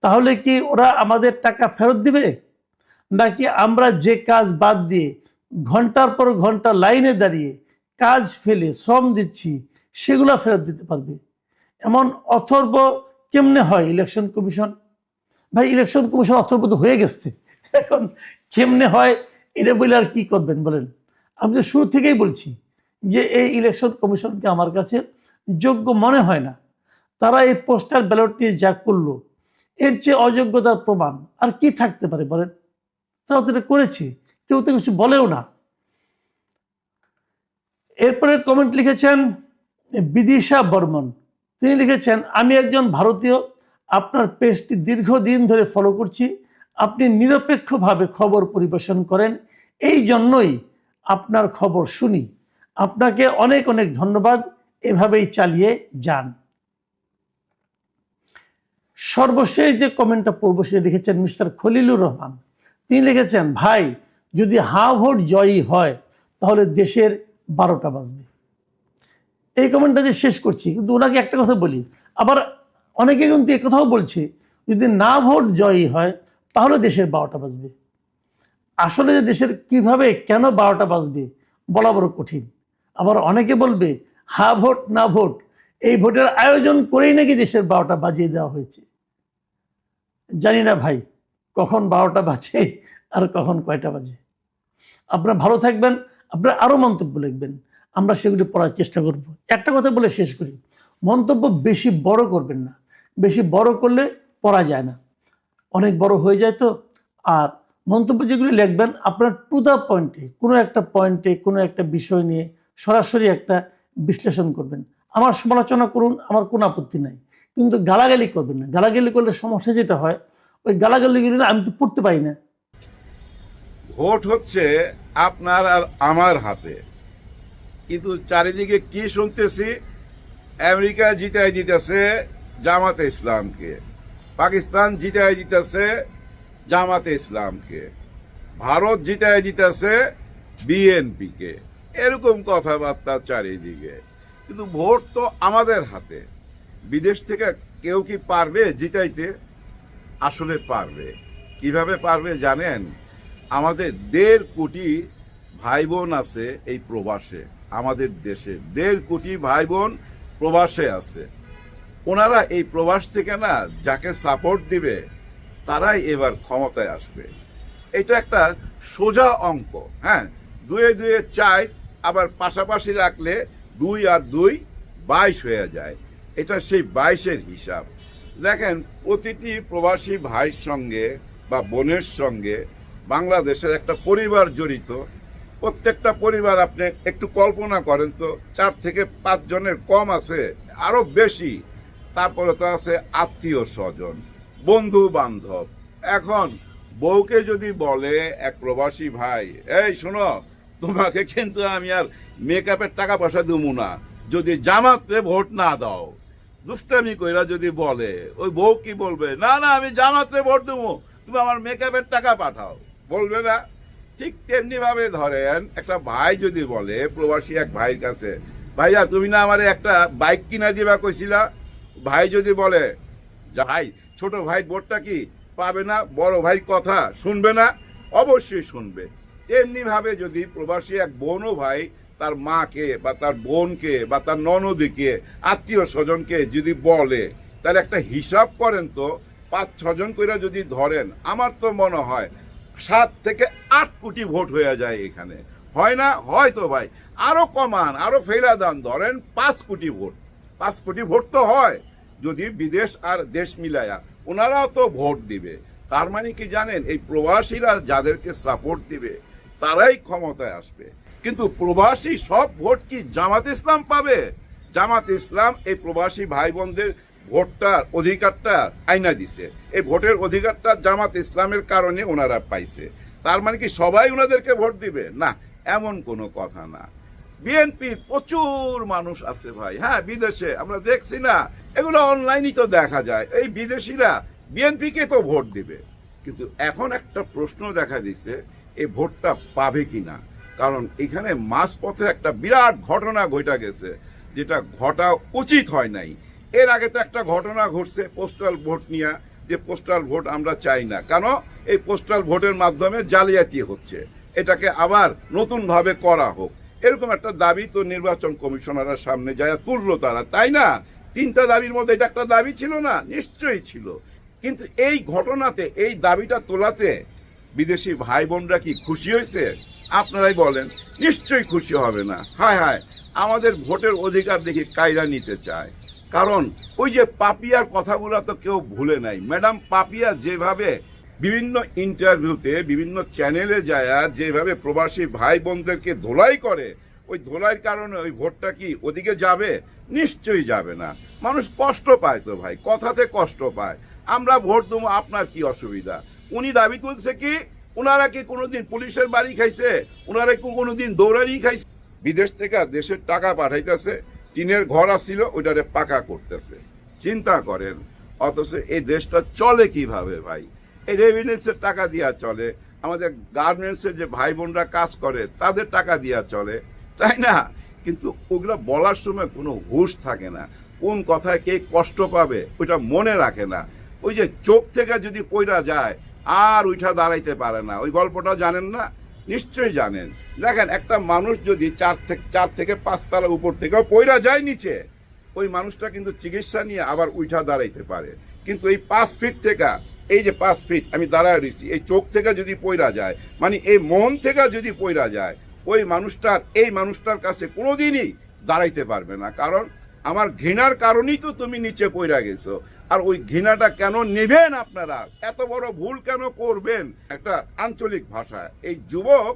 তাহলে কি ওরা আমাদের টাকা ফেরত দিবে, নাকি আমরা যে কাজ বাদ দিয়ে ঘন্টার পর ঘন্টা লাইনে দাঁড়িয়ে কাজ ফেলে শ্রম দিচ্ছি সেগুলো ফেরত দিতে পারবে? এমন অথর্ব কেমনে হয় ইলেকশন কমিশন? ভাই, ইলেকশন কমিশন অথর্ব তো হয়ে গেছে, এখন কেমনে হয় এটা বলে আর কি করবেন বলেন? আমি তো শুরু থেকেই বলছি যে এই ইলেকশন কমিশনকে আমার কাছে যোগ্য মনে হয় না। তারা এই পোস্টাল ব্যালট নিয়ে যা করলো, এর চেয়ে অযোগ্যতার প্রমাণ আর কি থাকতে পারে বলেন? তারা তো এটা করেছে, কেউ তো কিছু বলেও না। এরপরে কমেন্ট লিখেছেন বিদিশা বর্মন। তিনি লিখেছেন, আমি একজন ভারতীয়, আপনার পেজটি দীর্ঘদিন ধরে ফলো করছি, আপনি নিরপেক্ষভাবে খবর পরিবেশন করেন, এই জন্যই আপনার খবর শুনি। আপনাকে অনেক অনেক ধন্যবাদ, এভাবেই চালিয়ে যান। সর্বশেষ যে কমেন্টটা পড়ব সেটা লিখেছেন মিস্টার খলিলুর রহমান। তিনি লিখেছেন, ভাই, যদি হাঁ ভোট জয়ী হয় তাহলে দেশের 12টা বাজবে। এই কমেন্টটা যে শেষ করছি, কিন্তু ওনাকে একটা কথা বলি, আবার অনেকে কিন্তু এ কথাও বলছে যদি না ভোট জয়ী হয় তাহলে দেশের 12টা বাজবে। আসলে যে দেশের কিভাবে কেন 12টা বাজবে বলা বড় কঠিন। আবার অনেকে বলবে হা ভোট না ভোট, এই ভোটের আয়োজন করেই নাকি দেশের 12টা বাজিয়ে দেওয়া হয়েছে। জানি না ভাই কখন 12টা বাজে আর কখন কয়টা বাজে। আপনারা ভালো থাকবেন, আপনারা আরও মন্তব্য লিখবেন, আমরা সেগুলি পড়ার চেষ্টা করব। একটা কথা বলে শেষ করি, মন্তব্য বেশি বড় করবেন না, বেশি বড় করলে পড়া যায় না, অনেক বড় হয়ে যায় তো। আর মন্তব্য যেগুলি লিখবেন আপনার টু দ্য পয়েন্টে, কোনো একটা পয়েন্টে কোনো একটা বিষয় নিয়ে সরাসরি একটা বিশ্লেষণ করবেন। আমার সমালোচনা করুন, আমার কোনো আপত্তি নাই, কিন্তু গালাগালি করবেন না। গালাগালি করলে সমস্যা যেটা হয়, ওই গালাগালিগুলি আমি তো পড়তে পারি না। ভোট হচ্ছে আপনার আর আমার হাতে, কিন্তু চারিদিকে কি শুনতেছি, আমেরিকা জিতাই দিতেছে জামাতে ইসলামকে, পাকিস্তান জিতাই দিতেছে জামাতে ইসলামকে, ভারত জিতাই দিতেছে বিএনপিকে, এরকম কথাবার্তা চারিদিকে। কিন্তু ভোট তো আমাদের হাতে। বিদেশ থেকে কেউ কি পারবে জিতাইতে? আসলে পারবে। কিভাবে পারবে জানেন? আমাদের 1.5 কোটি ভাই বোন আছে এই প্রবাসে, আমাদের দেশে 1.5 কোটি ভাই বোন প্রবাসে আছে। ওনারা এই প্রবাস থেকে না যাকে সাপোর্ট দিবে তারাই এবার ক্ষমতায় আসবে। এটা একটা সোজা অঙ্ক। হ্যাঁ, 2 এ 2 4, আবার পাশাপাশি রাখলে 2 আর 2 22 হয়ে যায়। এটা সেই 22-এর হিসাব। দেখেন, প্রতিটি প্রবাসী ভাইয়ের সঙ্গে বা বোনের সঙ্গে বাংলাদেশের একটা পরিবার জড়িত। প্রত্যেকটা পরিবার আপনি একটু কল্পনা করেন তো, 4 থেকে 5 জনের কম আছে, আরো বেশি। তারপরে তো আছে আত্মীয় স্বজন, বন্ধু বান্ধব। এখন বউকে যদি বলে এক প্রবাসী ভাই, এই শোনো, তোমাকে কিন্তু আমি আর মেকআপের টাকা পয়সা দেবো না যদি জামাতে ভোট না দাও, দুষ্টামি কইরা যদি বলে, ওই বউ কি বলবে? না না, আমি জামাতে ভোট দেবো, তুমি আমার মেকআপের টাকা পাঠাও, বলবে না? ঠিক তেমনি ভাবে ধরেন একটা ভাই যদি বলে প্রবাসী এক ভাইয়ের কাছে, ভাইয়া তুমি না আমারে একটা বাইক কিনা দিবা কইছিলা, ভাই যদি বলে, ভাই ছোট ভাই ভোটটা কি পাবে না? বড় ভাই কথা শুনবে না? অবশ্যই শুনবে। তেমনি ভাবে যদি প্রবাসী এক বোনও ভাই তার মাকে বা তার বোনকে বা তার ননদীকে, আত্মীয় স্বজনকে যদি বলে, তাহলে একটা হিসাব করেন তো, 5-6 জন কইরা যদি ধরেন, আমার তো মনে হয় 7 থেকে 8 কোটি ভোট হয়ে যায় এখানে। হয় না? হয়তো ভাই আরো কমান, আরো ফেলা দান, ধরেন 5 কোটি ভোট। 5 কোটি ভোট তো হয় যদি বিদেশ আর দেশ মিলায়া, ওনারাও তো ভোট দিবে। তার মানে কি জানেন, এই প্রবাসীরা যাদেরকে সাপোর্ট দিবে তারাই ক্ষমতায় আসবে। কিন্তু প্রবাসী সব ভোট কি জামাত ইসলাম পাবে? জামাত ইসলাম এই প্রবাসী ভাই বোনদের ভোটটার অধিকারটা আইনা দিছে। এই ভোটের অধিকারটা জামাত ইসলামের কারণে ওনারা পাইছে। তার মানে কি সবাই ওনাদেরকে ভোট দিবে? না, এমন কোনো কথা না। বিএনপির প্রচুর মানুষ আছে ভাই, হ্যাঁ বিদেশে আমরা দেখছি না, এগুলো অনলাইনই তো দেখা যায়, এই বিদেশিরা বিএনপিকে তো ভোট দিবে। কিন্তু এখন একটা প্রশ্ন দেখা দিচ্ছে, এই ভোটটা পাবে কিনা। কারণ এখানে মাঝপথে একটা বিরাট ঘটনা ঘটা গেছে, যেটা ঘটা উচিত হয় নাই। এর আগে তো একটা ঘটনা ঘটছে পোস্টাল ভোট নিয়ে, যে পোস্টাল ভোট আমরা চাই না, কেন এই পোস্টাল ভোটের মাধ্যমে জালিয়াতি হচ্ছে, এটাকে আবার নতুনভাবে করা হোক, এরকম একটা দাবি তো নির্বাচন কমিশনারের সামনে যায় তুললো তারা, তাই না? তিনটা দাবির মধ্যে এটা একটা দাবি ছিল না? নিশ্চয়ই ছিল। কিন্তু এই ঘটনাতে, এই দাবিটা তোলাতে বিদেশি ভাই বোনরা কি খুশি হয়েছে? আপনারাই বলেন। নিশ্চয়ই খুশি হবে না। হায় হায়, আমাদের ভোটের অধিকার দেখি কায়রা নিতে চায়। কারণ ওই যে পাপিয়ার কথাগুলো তো কেউ ভুলে নাই। ম্যাডাম পাপিয়া যেভাবে বিভিন্ন ইন্টারভিউতে বিভিন্ন চ্যানেলে যায়, যেভাবে প্রবাসী ভাই বোনদেরকে ধোলাই করে, ওই ধোলাইয়ের কারণে ওই ভোটটা কি ওদিকে যাবে? নিশ্চয়ই যাবে না। মানুষ কষ্ট পায় তো ভাই, কথাতে কষ্ট পায়। আমরা ভোট দেবো, আপনার কি অসুবিধা? উনি দাবি তুলছে কি ওনারা কি কোনোদিন পুলিশের বাড়ি খাইছে? ওনারা কি কোনোদিন দৌড়ানি খাইছে? বিদেশ থেকে দেশের টাকা পাঠাইতেছে, টিনের ঘর আসছিল ওইটারে পাকা করতেছে। চিন্তা করেন। অথচ এই দেশটা চলে কিভাবে ভাই? এই রেভিনিউসের টাকা দিয়া চলে, আমাদের গার্মেন্টসে যে ভাই বোনরা কাজ করে তাদের টাকা দিয়া চলে, তাই না? কিন্তু ওগুলো বলার সময় কোনো হুঁশ থাকে না, কোন কথায় কে কষ্ট পাবে ওইটা মনে রাখে না। ওই যে চোখ থেকে যদি পইরা যায় আর উঠা দাঁড়াইতে পারে না, ওই গল্পটা জানেন না? নিশ্চয়ই জানেন। দেখেন, একটা মানুষ যদি চার থেকে 5 তলা উপর থেকেও পইরা যায় নিচে, ওই মানুষটা কিন্তু চিকিৎসা নিয়ে আবার উঠা দাঁড়াইতে পারে। কিন্তু এই 5 ফিট থেকে, এই যে 5 ফিট আমি দাঁড়ায় রয়েছি, এই চোখ থেকে যদি পইরা যায়, মানে এই মন থেকে যদি পইরা যায়, ওই মানুষটার, এই মানুষটার কাছে কোনোদিনই দাঁড়াইতে পারবে না। কারণ আমার ঘৃণার কারণেই তো তুমি নিচে পইরা গেছো। আর ওই ঘৃণাটা কেন নেবেন আপনারা? এত বড় ভুল কেন করবেন? একটা আঞ্চলিক ভাষায় এই যুবক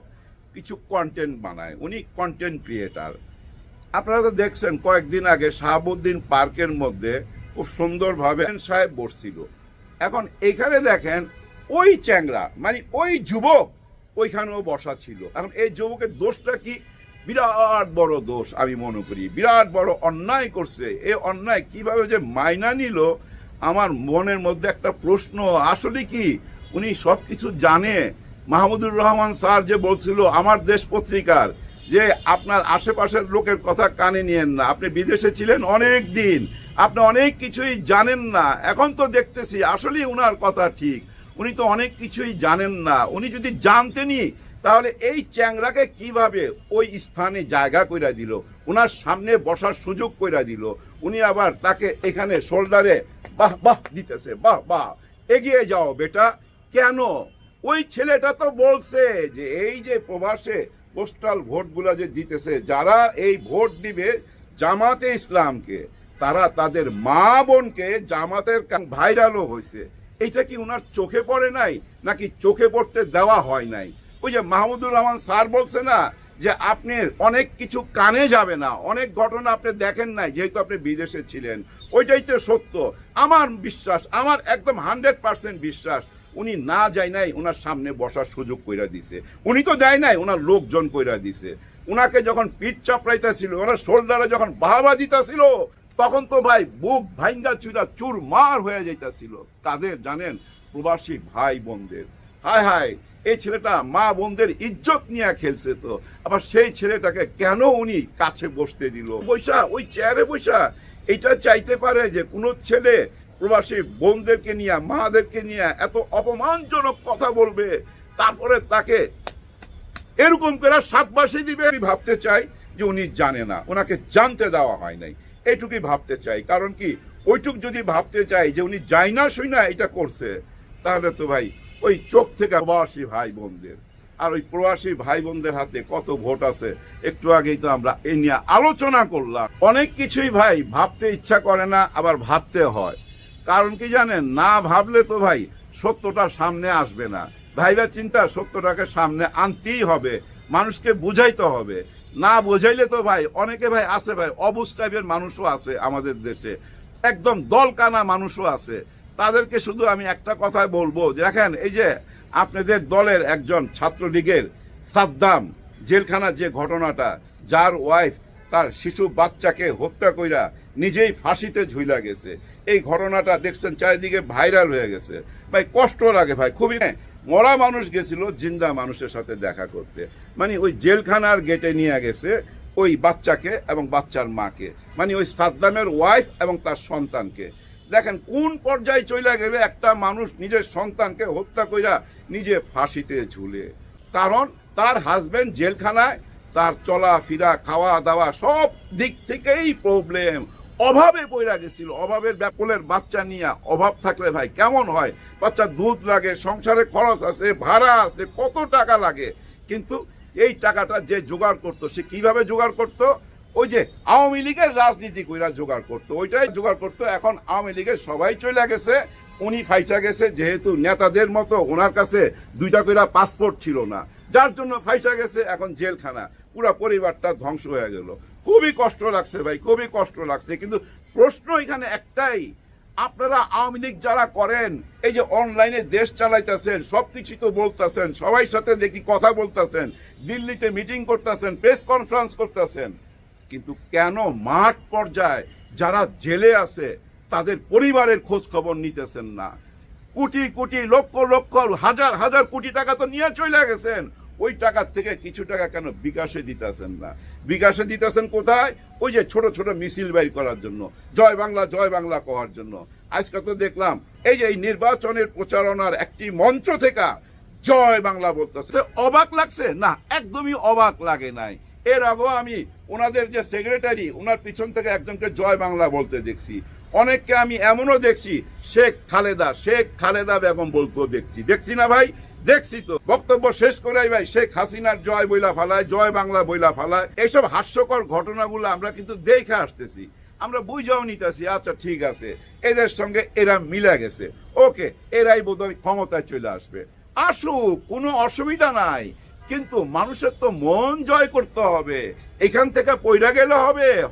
কিছু কন্টেন্ট বানায়, উনি কন্টেন্ট ক্রিয়েটার। আপনারা তো দেখছেন কয়েকদিন আগে শাহাবুদ্দিন পার্কের মধ্যে খুব সুন্দরভাবে সাহেব বসছিল। এখন এইখানে দেখেন ওই চ্যাংরা, মানে ওই যুবক ওইখানেও বসা ছিল। এখন এই যুবকের দোষটা কি? বিরাট বড় দোষ আমি মনে করি, বিরাট বড় অন্যায় করছে। এই অন্যায় কিভাবে যে মাইনা নিল, আমার মনের মধ্যে একটা প্রশ্ন। আসলে কি উনি সব কিছু জানে? মাহমুদুর রহমান স্যার যে বলছিল আমার দেশ পত্রিকার, যে আপনার আশেপাশের লোকের কথা কানে নিয়েন না, আপনি বিদেশে ছিলেন অনেক দিন, আপনি অনেক কিছুই জানেন না। এখন তো দেখতেছি আসলেই উনার কথা ঠিক, উনি তো অনেক কিছুই জানেন না। উনি যদি জানতেনই তাহলে এই চ্যাংরাকে কিভাবে ওই স্থানে জায়গা কইরা দিল, উনার সামনে বসার সুযোগ কইরা দিল। উনি আবার তাকে এখানে শোল্ডারে বাহ বাহ দিতেছে, বাহ বাহ, এগিয়ে যাও বেটা। কেন? ওই ছেলেটা তো বলছে যে এই যে প্রবাসে পোস্টাল ভোটগুলা যে দিতেছে, যারা এই ভোট দিবে জামাতে ইসলামকে, তারা তাদের মা বোনকে জামাতের ভাইরালও হয়েছে। এইটা কি উনার চোখে পড়ে নাই, নাকি চোখে পড়তে দেওয়া হয় নাই? ওই যে মাহমুদুর রহমান স্যার বলছে না যে আপনি অনেক কিছু কানে যাবে না, অনেক ঘটনা আপনি দেখেন নাই যেহেতু আপনি বিদেশে ছিলেন। ওইটাই তো সত্য। আমার বিশ্বাস, আমার একদম 100% বিশ্বাস, উনি না যায় নাই ওনার সামনে বসার সুযোগ কইরা দিছে। উনি তো দেয় নাই, ওনার লোকজন কইরা দিছে। উনাকে যখন পিঠ চাপড়াইতেছিল, ওনার শোল্ডারে যখন বাহাবা দিতেছিল, তখন তো ভাই বুক ভাঙ্গা চুরা চুরমার হয়ে যাইতেছিল। কাদের জানেন? প্রবাসী ভাই বোনদের। হায় হায়, এই ছেলেটা মা বোনদের ইজ্জত নিয়ে খেলছে। তো আবার সেই ছেলেটাকে কেন উনি কাছে বসতে দিল? বৈশা ওই চেয়ারে বৈশা এটা চাইতে পারে যে কোনো ছেলে প্রবাসী বোনদেরকে নিয়ে, মাদেরকে নিয়ে এত অপমানজনক কথা বলবে, তারপরে তাকে এরকম করে শাবাশি দিবে? আমি ভাবতে চাই যে উনি জানে না, ওনাকে জানতে দেওয়া হয় নাই, এইটুকুই ভাবতে চাই। কারণ কি ওইটুক যদি ভাবতে চাই যে উনি যাই না শুই না এটা করছে, তাহলে তো ভাই ওই চোখ থেকে প্রবাসী ভাই বোনদের, আর ওই প্রবাসী ভাই বোনদের হাতে কত ভোট আছে একটু আগেই তো আমরা এই নিয়ে আলোচনা করলাম। অনেক কিছুই ভাই ভাবতে ইচ্ছা করে না, আবার ভাবতে হয়। কারণ কি জানেন? না ভাবলে তো ভাই সত্যটা সামনে আসবে না। ভাইবা চিন্তা সত্যটাকে সামনে আনতেই হবে, মানুষকে বুঝাইতে হবে। না বুঝাইলে তো ভাই অনেকে ভাই আছে, ভাই অবুঝ টাইপের মানুষও আছে আমাদের দেশে, একদম দলকানা মানুষও আছে। তাদেরকে শুধু আমি একটা কথাই বলবো, দেখেন এই যে আপনাদের দলের একজন ছাত্রলীগের সাদ্দাম জেলখানার যে ঘটনাটা, যার ওয়াইফ তার শিশু বাচ্চাকে হত্যা কইরা নিজেই ফাঁসিতে ঝুইলা গেছে। এই ঘটনাটা দেখছেন চারিদিকে ভাইরাল হয়ে গেছে। ভাই কষ্ট লাগে ভাই খুবই। মরা মানুষ গেছিল জিন্দা মানুষের সাথে দেখা করতে, মানে ওই জেলখানার গেটে নিয়ে গেছে ওই বাচ্চাকে এবং বাচ্চার মাকে, মানে ওই সাদ্দামের ওয়াইফ এবং তার সন্তানকে। দেখেন কোন পর্যায়ে চলে গেলে একটা মানুষ নিজের সন্তানকে হত্যা কইরা নিজে ফাঁসিতে ঝুলে, কারণ তার হাজবেন্ড জেলখানায়, তার চলাফেরা খাওয়া দাওয়া সব দিক থেকেই প্রবলেম, অভাবে পড়া গেছিল। অভাবের ব্যাপলের বাচ্চা নিয়ে অভাব থাকলে ভাই কেমন হয়, বাচ্চা দুধ লাগে, সংসারে খরচ আছে, ভাড়া আছে, কত টাকা লাগে। কিন্তু এই টাকাটা যে জোগাড় করতো সে কিভাবে জোগাড় করতো, ওই যে আওয়ামী লীগের রাজনীতি কইরা জোগাড় করতো, ওইটাই জোগাড় করতো। এখন আওয়ামী লীগের সবাই চলে গেছে, উনি ফাইটা গেছে, যেহেতু নেতাদের মতো ওনার কাছে 2টা কইরা পাসপোর্ট ছিল না, যার জন্য ফাইটা গেছে, এখন জেলখানা, পুরো পরিবারটা ধ্বংস হয়ে গেল। খুবই কষ্ট লাগছে ভাই, খুবই কষ্ট লাগছে। কিন্তু প্রশ্ন এখানে একটাই, আপনারা আওয়ামী লীগ যারা করেন, এই যে অনলাইনে দেশ চালাইতেছেন, সবকিছু তো বলতেছেন, সবাই সাথে দেখি কথা বলতেছেন, দিল্লিতে মিটিং করতেছেন, প্রেস কনফারেন্স করতেছেন, কিন্তু কেন মাঠ পর্যায়ে যারা জেলে আছে তাদের পরিবারের খোঁজ খবর নিতেছেন না? কোটি কোটি লক্ষ লক্ষ হাজার হাজার কোটি টাকা তো নিয়ে চলে গেছেন, ওই টাকার থেকে কিছু টাকা কেন বিকাশে দিতেছেন না? বিকাশে দিতেছেন কোথায়? ওই যে ছোট ছোট মিছিল বাইর করার জন্য, জয় বাংলা করার জন্য। আজকে তো দেখলাম এই যে এই নির্বাচনের প্রচারণার একটি মঞ্চ থেকে জয় বাংলা বলতেছে। অবাক লাগছে না? একদমই অবাক লাগে নাই। এর আগেও আমি ওনাদের যে সেক্রেটারি, ওনার পিছন থেকে একজনকে জয় বাংলা বলতে দেখছি। অনেককে আমি এমনও দেখছি শেখ খালেদা বেগম বলতেও দেখছি না ভাই? দেখছি তো। বক্তব্য শেষ করাই ভাই শেখ হাসিনার জয় বইলা ফালায়, জয় বাংলা বইলা ফালায়। এইসব হাস্যকর ঘটনাগুলো আমরা কিন্তু দেখে আসতেছি, আমরা বুঝাও নিতেছি, আচ্ছা ঠিক আছে এদের সঙ্গে এরা মিলে গেছে, ওকে এরাই বোধহয় ক্ষমতায় চলে আসবে, আসুক, কোনো অসুবিধা নাই। কিন্তু মানুষের তো মন জয় করতে হবে, এখান থেকে পয়রা গেলে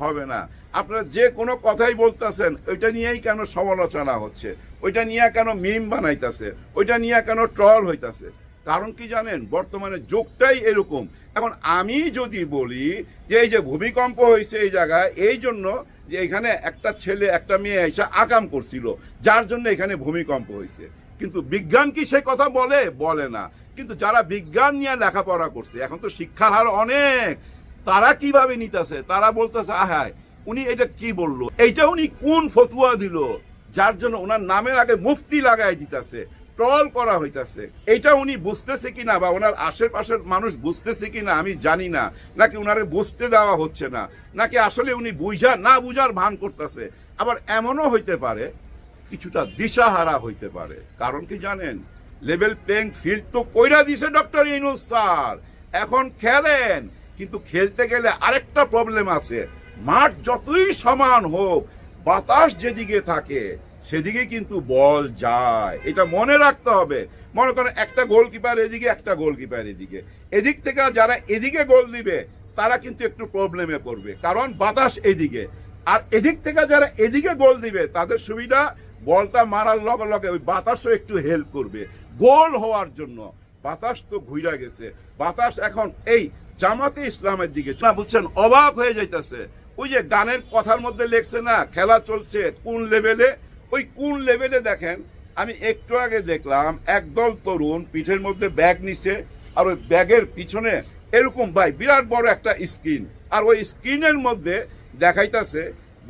হবে না। আপনারা যে কোনো কথাই বলতেছেন, ওইটা নিয়েই কেন সমালোচনা হচ্ছে, ওইটা নিয়ে কেন মিম বানাইতেছে, ওইটা নিয়ে কেন ট্রল হইতাছে? কারণ কি জানেন, বর্তমানে যুগটাই এরকম। এখন আমি যদি বলি যে এই যে ভূমিকম্প হয়েছে এই জায়গায়, এই জন্য যে এখানে একটা ছেলে একটা মেয়ে এসে আকাম করছিল, যার জন্য এখানে ভূমিকম্প হয়েছে, কিন্তু বিজ্ঞান কি সে কথা বলে না। কিন্তু যারা বিজ্ঞান নিয়ে লেখাপড়া করছে, এখন তো শিক্ষার হার অনেক, তারা কিভাবে নিতেছে, তারা বলতেছে আহায় উনি এটা কি বললো, এইটা উনি কোন ফতুয়া দিল, যার জন্য ওনার নামের আগে মুফতি লাগাই দিতেছে, ট্রল করা হইতাছে। এইটা উনি বুঝতেছে কিনা বা ওনার আশেপাশের মানুষ বুঝতেছে কিনা আমি জানি না, নাকি ওনারে বুঝতে দেওয়া হচ্ছে না, নাকি আসলে উনি না বুঝার ভান করতেছে। আবার এমনও হইতে পারে কিছুটা দিশাহারা হইতে পারে। কারণ কি জানেন, লেভেল প্লেইং ফিল্ড তো কইরা দিছে ডক্টর ইউনূস স্যার, এখন খেলেন। কিন্তু খেলতে গেলে আরেকটা প্রবলেম আছে, মাঠ যতই সমান হোক, বাতাস যেদিকে থাকে সেদিকে কিন্তু বল যায়, এটা মনে রাখতে হবে। মনে করেন একটা গোলকিপার এদিকে, একটা গোলকিপার এদিকে, এদিক থেকে যারা এদিকে গোল দিবে তারা কিন্তু একটু প্রবলেমে পড়বে, কারণ বাতাস এদিকে। আর এদিক থেকে যারা এদিকে গোল দিবে তাদের সুবিধা, বলটা মারার লগে লগে ওই বাতাসও একটু হেল্প করবে গোল হওয়ার জন্য। বাতাস তো ঘুরা গেছে, বাতাস এখন এই জামাতে ইসলামের দিকে না, বুঝছেন? অবাক হয়ে যাইতেছে। ওই যে গানের কথার মধ্যে লেখছে না, খেলা চলছে কোন লেভেলে, ওই কোন লেভেলে দেখেন। আমি একটু আগে দেখলাম একদল তরুণ পিঠের মধ্যে ব্যাগ নিছে, আর ওই ব্যাগের পিছনে এরকম ভাই বিরাট বড় একটা স্ক্রিন, আর ওই স্ক্রিনের মধ্যে দেখাইতেছে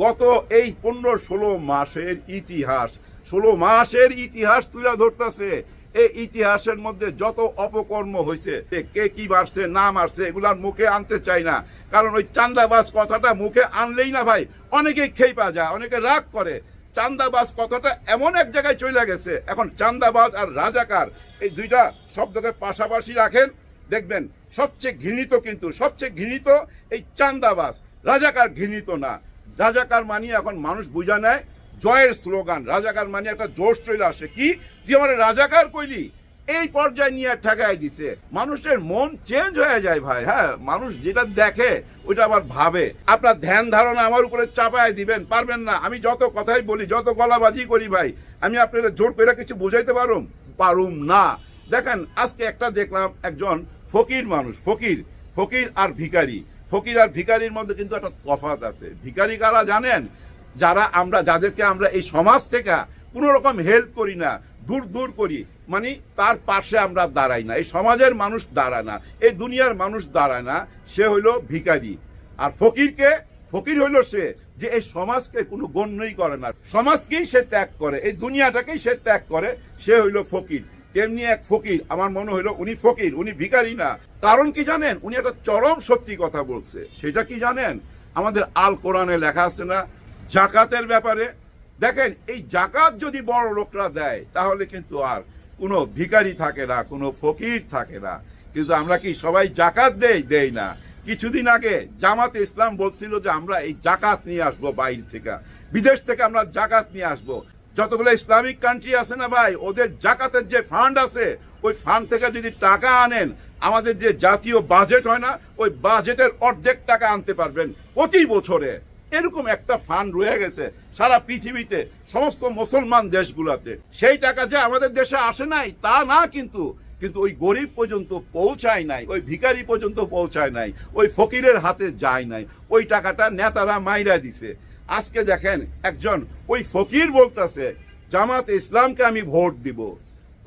গত এই 15-16 মাসের ইতিহাস, 16 মাসের ইতিহাস তুলে ধরতেছে। এই ইতিহাসের মধ্যে যত অপকর্ম হয়েছে, কে কি মারছে না মারছে এগুলার মুখে আনতে চাই না, কারণ ওই চান্দাবাজ কথাটা মুখে আনলেই না ভাই অনেকেই খেপা যায়, অনেকে রাগ করে। চান্দাবাজ কথাটা এমন এক জায়গায় চলে গেছে, এখন চান্দাবাজ আর রাজাকার এই দুইটা শব্দকে পাশাপাশি রাখেন, দেখবেন সবচেয়ে ঘৃণিত এই চান্দাবাজ, রাজাকার ঘৃণিত না। রাজাকার মানি এখন মানুষ বুঝা নেয় জয়ের স্লোগান, রাজাকার মানি একটা জোশ চলে আসে, কি যে আমার রাজাকার কইলি, এই পর্যায়ে নিয়ে ঠেকাই দিছে। মানুষের মন চেঞ্জ হয়ে যায় ভাই। হ্যাঁ, মানুষ যেটা দেখে ওইটা আবার ভাবে। আপনার ধ্যান ধারণা আমার উপরে চাপায় দিবেন পারবেন না। আমি যত কথাই বলি, যত গলাবাজি করি ভাই, আমি আপনারা জোর করে কিছু বুঝাইতে পারুম না। দেখেন আজকে একটা দেখলাম, একজন ফকির মানুষ, ফকির আর ভিখারি। ফকির আর ভিখারির মধ্যে কিন্তু একটা তফাৎ আছে। ভিখারি কারা জানেন? যাদেরকে আমরা এই সমাজ থেকে কোনো রকম হেল্প করি না, দূর দূর করি, মানে তার পাশে আমরা দাঁড়াই না, এই সমাজের মানুষ দাঁড়ায় না, এই দুনিয়ার মানুষ দাঁড়ায় না, সে হইল ভিখারি। আর ফকির হইল সে যে এই সমাজকে কোনো গণ্যই করে না, সমাজকেই সে ত্যাগ করে, এই দুনিয়াটাকেই সে ত্যাগ করে, সে হইল ফকির। তেমনি এক ফকির, আমার মনে হইল উনি ফকির, উনি ভিখারি না। কারণ কি জানেন? উনি একটা চরম সত্যি কথা বলছে। সেটা কি জানেন? আমাদের আল কোরআনে লেখা আছে না জাকাতের ব্যাপারে? দেখেন, এই জাকাত যদি বড় লোকরা দেয় তাহলে কিন্তু আর কোনো ভিখারি থাকে না, কোনো ফকির থাকে না। কিন্তু আমরা কি সবাই জাকাত দেই না? কিছুদিন আগে জামাতে ইসলাম বলছিল যে আমরা এই জাকাত নিয়ে আসবো বাইরে থেকে, বিদেশ থেকে আমরা জাকাত নিয়ে আসবো। যতগুলো ইসলামিক কান্ট্রি আছে না ভাই, ওদের জাকাতের যে ফান্ড আছে, ওই ফান্ড থেকে যদি টাকা আনেন, আমাদের যে জাতীয় বাজেট হয় না, ওই বাজেটের অর্ধেক টাকা আনতে পারবেন প্রতি বছরে। এরকম একটা ফান্ড রয়ে গেছে সারা পৃথিবীতে সমস্ত মুসলমান দেশগুলোতে। সেই টাকা যে আমাদের দেশে আসে নাই তা না, কিন্তু ওই গরিব পর্যন্ত পৌঁছায় নাই, ওই ভিখারি পর্যন্ত পৌঁছায় নাই, ওই ফকিরের হাতে যায় নাই। ওই টাকাটা নেতারা মাইরা দিছে। আজকে দেখেন, একজন ওই ফকির বলতেছে জামাতে ইসলামকে আমি ভোট দিব।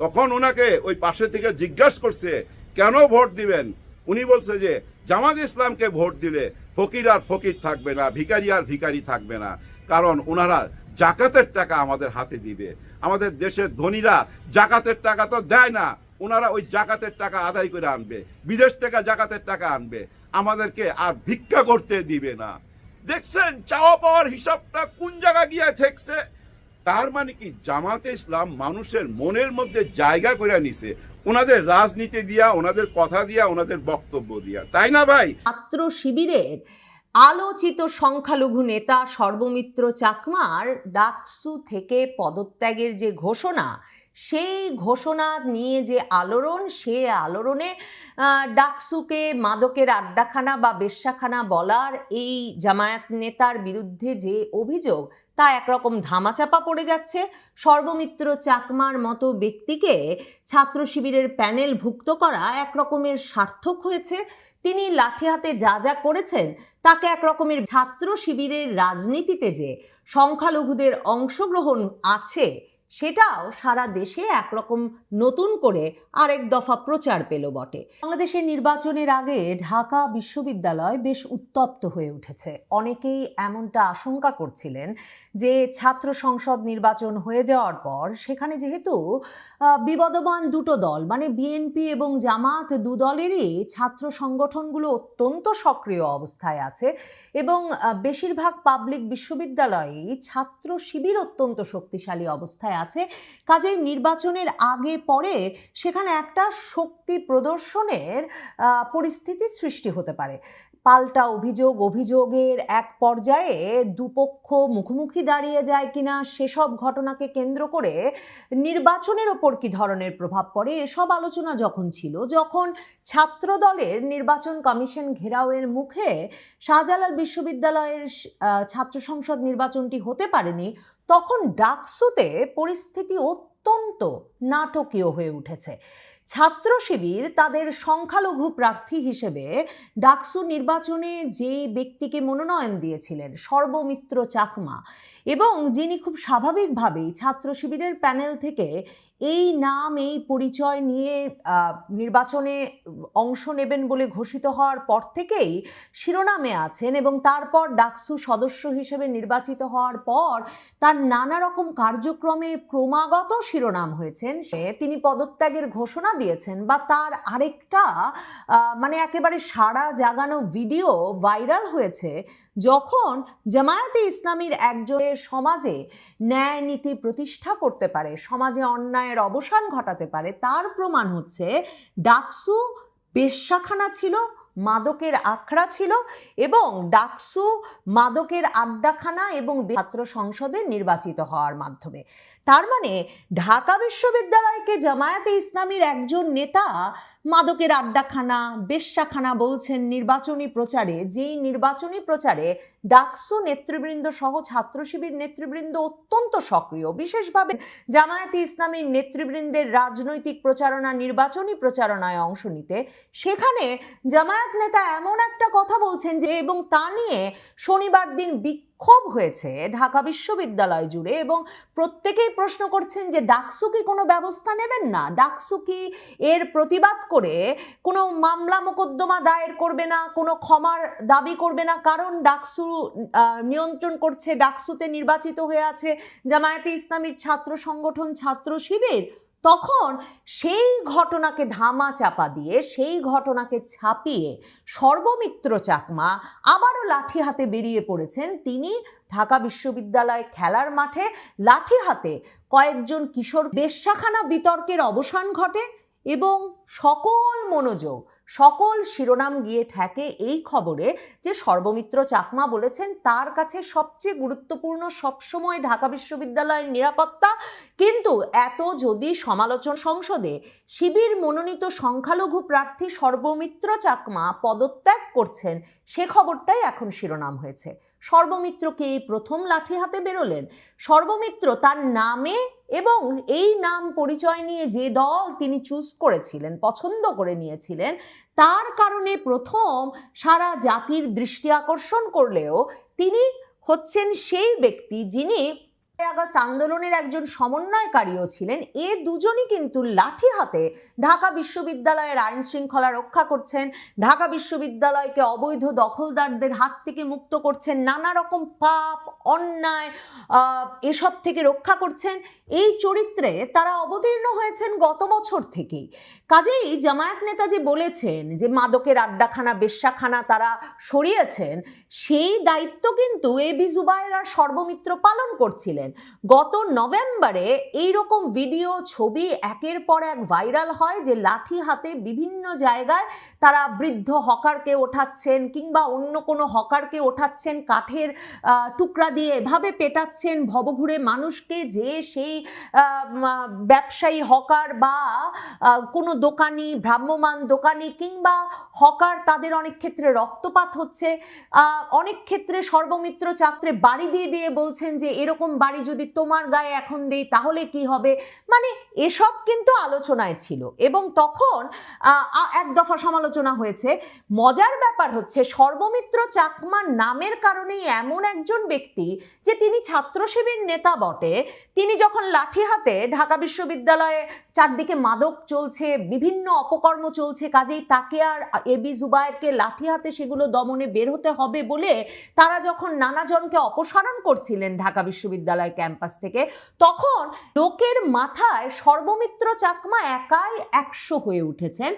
তখন ওনাকে ওই পাশে থেকে জিজ্ঞাসা করছে কেন ভোট দিবেন? উনি বলছে যে জামাত ইসলামকে ভোট দিলে ফকির আর ফকির থাকবে না, ভিখারি আর ভিখারি থাকবে না, কারণ ওনারা জাকাতের টাকা আমাদের হাতে দিবে। আমাদের দেশের ধনীরা জাকাতের টাকা তো দেয় না, ওনারা ওই জাকাতের টাকা আদায় করে আনবে, বিদেশ থেকে জাকাতের টাকা আনবে, আমাদেরকে আর ভিক্ষা করতে দিবে না। দেখছেন চাওয়া পাওয়ার হিসাবটা কোন জায়গা গিয়ে ঠেকছে? তার মানে কি জামাতে ইসলাম মানুষের মনের মধ্যে জায়গা করে নিছে, ওনাদের রাজনীতি দিয়া, ওনাদের কথা দিয়া, ওনাদের বক্তব্য দিয়া, তাই না ভাই? ছাত্র শিবিরের আলোচিত সংখ্যালঘু নেতা সর্বমিত্র চাকমার ডাকসু থেকে পদত্যাগের যে ঘোষণা, সেই ঘোষণা নিয়ে যে আলোড়ন, সে আলোড়নে ডাকসুকে মাদকের আড্ডাখানা বা বেশ্যাখানা বলার এই জামায়াত নেতার বিরুদ্ধে যে অভিযোগ, তা একরকম ধামাচাপা পড়ে যাচ্ছে। সর্বমিত্র চাকমার মতো ব্যক্তিকে ছাত্র শিবিরের প্যানেলভুক্ত করা একরকমের সার্থক হয়েছে। তিনি লাঠি হাতে যা যা করেছেন তাকে একরকমের ছাত্র শিবিরের রাজনীতিতে যে সংখ্যালঘুদের অংশগ্রহণ আছে, সেটাও সারা দেশে একরকম নতুন করে আরেক দফা প্রচার পেল বটে। বাংলাদেশের নির্বাচনের আগে ঢাকা বিশ্ববিদ্যালয় বেশ উত্তপ্ত হয়ে উঠেছে। অনেকেই এমনটা আশঙ্কা করছিলেন যে ছাত্র সংসদ নির্বাচন হয়ে যাওয়ার পর সেখানে যেহেতু বিবদমান দুটো দল, মানে বিএনপি এবং জামাত, দু দলেরই ছাত্র সংগঠনগুলো অত্যন্ত সক্রিয় অবস্থায় আছে এবং বেশিরভাগ পাবলিক বিশ্ববিদ্যালয়েই ছাত্র শিবির অত্যন্ত শক্তিশালী অবস্থায় আছে। কাজেই নির্বাচনের আগে পরে সেখানে একটা শক্তি প্রদর্শনের পরিস্থিতি সৃষ্টি হতে পারে। পাল্টা অভিযোগের এক পর্যায়ে দুপক্ষ মুখোমুখি দাঁড়িয়ে যায় কিনা, সেসব ঘটনাকে কেন্দ্র করে নির্বাচনের ওপর কি ধরনের প্রভাব পড়ে, এসব আলোচনা যখন ছিল, যখন ছাত্র দলের নির্বাচন কমিশন ঘেরাওয়ের মুখে শাহজালাল বিশ্ববিদ্যালয়ের ছাত্র সংসদ নির্বাচনটি হতে পারেনি, তখন ডাকসুতে পরিস্থিতি অত্যন্ত নাটকীয় হয়ে উঠেছে। ছাত্র শিবির তাদের সংখ্যালঘু প্রার্থী হিসেবে ডাকসু নির্বাচনে যে ব্যক্তিকে মনোনয়ন দিয়েছিলেন, সর্বমিত্র চাকমা, এবং যিনি খুব স্বাভাবিকভাবেই ছাত্র শিবিরের প্যানেল থেকে এই নাম, এই পরিচয় নিয়ে নির্বাচনে অংশ নেবেন বলে ঘোষিত হওয়ার পর থেকেই শিরোনামে আছেন, এবং তারপর ডাকসু সদস্য হিসেবে নির্বাচিত হওয়ার পর তার নানা রকম কার্যক্রমে ক্রমাগত শিরোনাম হয়েছেন। তিনি পদত্যাগের ঘোষণা দিয়েছেন বা তার আরেকটা মানে একেবারে সাড়া জাগানো ভিডিও ভাইরাল হয়েছে যখন জামায়াতে ইসলামীর একজনের সমাজে ন্যায় নীতি প্রতিষ্ঠা করতে পারে, সমাজে অন্যায়ের অবসান ঘটাতে পারে। তার প্রমাণ হচ্ছে ডাকসু বেশ্যাখানা ছিল, মাদকের আখড়া ছিল, এবং ডাকসু মাদকের আড্ডাখানা এবং ছাত্র সংসদে নির্বাচিত হওয়ার মাধ্যমে। তার মানে ঢাকা বিশ্ববিদ্যালয়কে জামায়াতে ইসলামীর একজন নেতা মাদকের আড্ডাখানা, বেশ্যাখানা বলছেন নির্বাচনী প্রচারে, যেই নির্বাচনী প্রচারে ডাকসু নেতৃবৃন্দ সহ ছাত্র শিবির নেতৃবৃন্দ অত্যন্ত সক্রিয়, বিশেষভাবে জামায়াতে ইসলামীর নেতৃবৃন্দের রাজনৈতিক প্রচারণা, নির্বাচনী প্রচারণায় অংশ নিতে, সেখানে জামায়াত নেতা এমন একটা কথা বলছেন যে, এবং তা নিয়ে শনিবার দিন বিক্ষোভ হয়েছে ঢাকা বিশ্ববিদ্যালয় জুড়ে, এবং প্রত্যেকেই প্রশ্ন করছেন যে ডাকসু কি কোনো ব্যবস্থা নেবেন না, ডাকসু কি এর প্রতিবাদ করে কোনো মামলা মোকদ্দমা দায়ের করবে না, কোনো ক্ষমার দাবি করবে না, কারণ ডাকসু নিয়ন্ত্রণ করছে, ডাকসুতে নির্বাচিত হয়ে আছে জামায়াতে ইসলামীর ছাত্র সংগঠন ছাত্র শিবির। তখন সেই ঘটনাকে ধামা চাপা দিয়ে, সেই ঘটনাকে ছাপিয়ে সর্বমিত্র চাকমা আবারও লাঠি হাতে বেরিয়ে পড়েছেন। তিনি ঢাকা বিশ্ববিদ্যালয় খেলার মাঠে লাঠি হাতে কয়েকজন কিশোর বেশ্যাখানা বিতর্কের অবসান ঘটে এবং সকল মনোযোগ, সকল শিরোনাম গিয়ে ঠেকে এই খবরে যে সর্বমিত্র চাকমা বলেছেন তার কাছে সবচেয়ে গুরুত্বপূর্ণ সবসময় ঢাকা বিশ্ববিদ্যালয়ের নিরাপত্তা, কিন্তু এত যদি সমালোচনা সংসদে শিবির মনোনীত সংখ্যালঘু প্রার্থী সর্বমিত্র চাকমা পদত্যাগ করছেন, সে খবরটাই এখন শিরোনাম হয়েছে। সর্বমিত্র কি এই প্রথম লাঠি হাতে বেরোলেন? সর্বমিত্র তার নামে এবং এই নাম পরিচয় নিয়ে যে দল তিনি চুজ করেছিলেন, পছন্দ করে নিয়েছিলেন, তার কারণে প্রথম সারা জাতির দৃষ্টি আকর্ষণ করলেও তিনি হচ্ছেন সেই ব্যক্তি যিনি আগস্ট আন্দোলনের একজন সমন্বয়কারীও ছিলেন। এ দুজনই কিন্তু লাঠি হাতে ঢাকা বিশ্ববিদ্যালয়ের আইন শৃঙ্খলা রক্ষা করছেন, ঢাকা বিশ্ববিদ্যালয়কে অবৈধ দখলদারদের হাত থেকে মুক্ত করছেন, নানা রকম পাপ অন্যায় এসব থেকে রক্ষা করছেন। এই চরিত্রে তারা অবতীর্ণ হয়েছেন গত বছর থেকেই। কাজেই জামায়াত নেতা যে বলেছেন যে মাদকের আড্ডাখানা, বেশ্যাখানা তারা সরিয়েছেন, সেই দায়িত্ব কিন্তু এবি জুবায়ের আর সর্বমিত্র পালন করছিলেন। গত নভেম্বরে এইরকম ভিডিও ছবি একের পর এক ভাইরাল হয় যে লাঠি হাতে বিভিন্ন জায়গায় তারা বৃদ্ধ হকারকে ওঠাচ্ছেন কিংবা অন্য কোনো হকারকে ওঠাচ্ছেন, কাঠের টুকরা দিয়ে এভাবে পেটাচ্ছেন ভবঘুরে মানুষকে, যে সেই ব্যবসায়ী হকার বা কোনো দোকানি, ভ্রাম্যমান দোকানি কিংবা হকার, তাদের অনেক ক্ষেত্রে রক্তপাত হচ্ছে। অনেক ক্ষেত্রে সর্বমিত্র ছাত্রে বাড়ি দিয়ে দিয়ে বলছেন যে এরকম বাড়ি যদি তোমার গায়ে এখন দেই তাহলে কি হবে, মানে এসব কিন্তু আলোচনায় ছিল এবং তখন এক দফা সমালোচনা হয়েছে। মজার ব্যাপার হচ্ছে সর্বমিত্র চাকমার নামের কারণেই এমন একজন ব্যক্তি যে তিনি ছাত্র শিবির নেতা বটে, তিনি যখন লাঠি হাতে ঢাকা বিশ্ববিদ্যালয়ে চারদিকে মাদক চলছে, বিভিন্ন অপকর্ম চলছে, কাজেই তাকে আর এবি জুবায়েরকে লাঠি হাতে সেগুলো দমনে বের হতে হবে বলে তারা যখন নানাজনকে অপসারণ করছিলেন ঢাকা বিশ্ববিদ্যালয় ক্যাম্পাস থেকে, তখন লোকের মাথায় সর্বমিত্র চাকমা একাই 100 হয়ে উঠেছেন।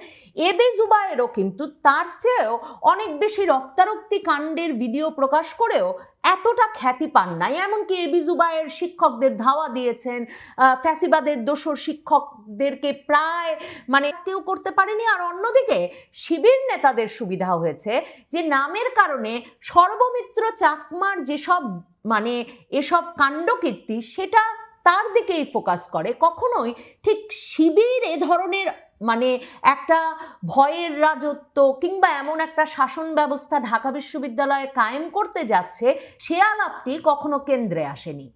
এবি জুবায়েরও কিন্তু তার চেয়েও অনেক বেশি রক্তারক্তি কাণ্ডের ভিডিও প্রকাশ করেও এতটা খ্যাতি পান নাই। এমনকি এবি জুবায়ের শিক্ষকদের ধাওয়া দিয়েছেন, ফ্যাসিবাদের দোসর শিক্ষকদেরকে প্রায় মানে কেউ করতে পারেনি। আর অন্যদিকে শিবির নেতাদের সুবিধা হয়েছে যে নামের কারণে সর্বমিত্র চাকমার যেসব মানে এসব কাণ্ডকীর্তি সেটা তার দিকেই ফোকাস করে। কখনোই ঠিক শিবির এ ধরনের মানে একটা ভয়ের রাজত্ব কিংবা এমন একটা শাসন ব্যবস্থা ঢাকা বিশ্ববিদ্যালয়ে কায়েম করতে যাচ্ছে সে আলাপটি কখনো কেন্দ্রে আসেনি।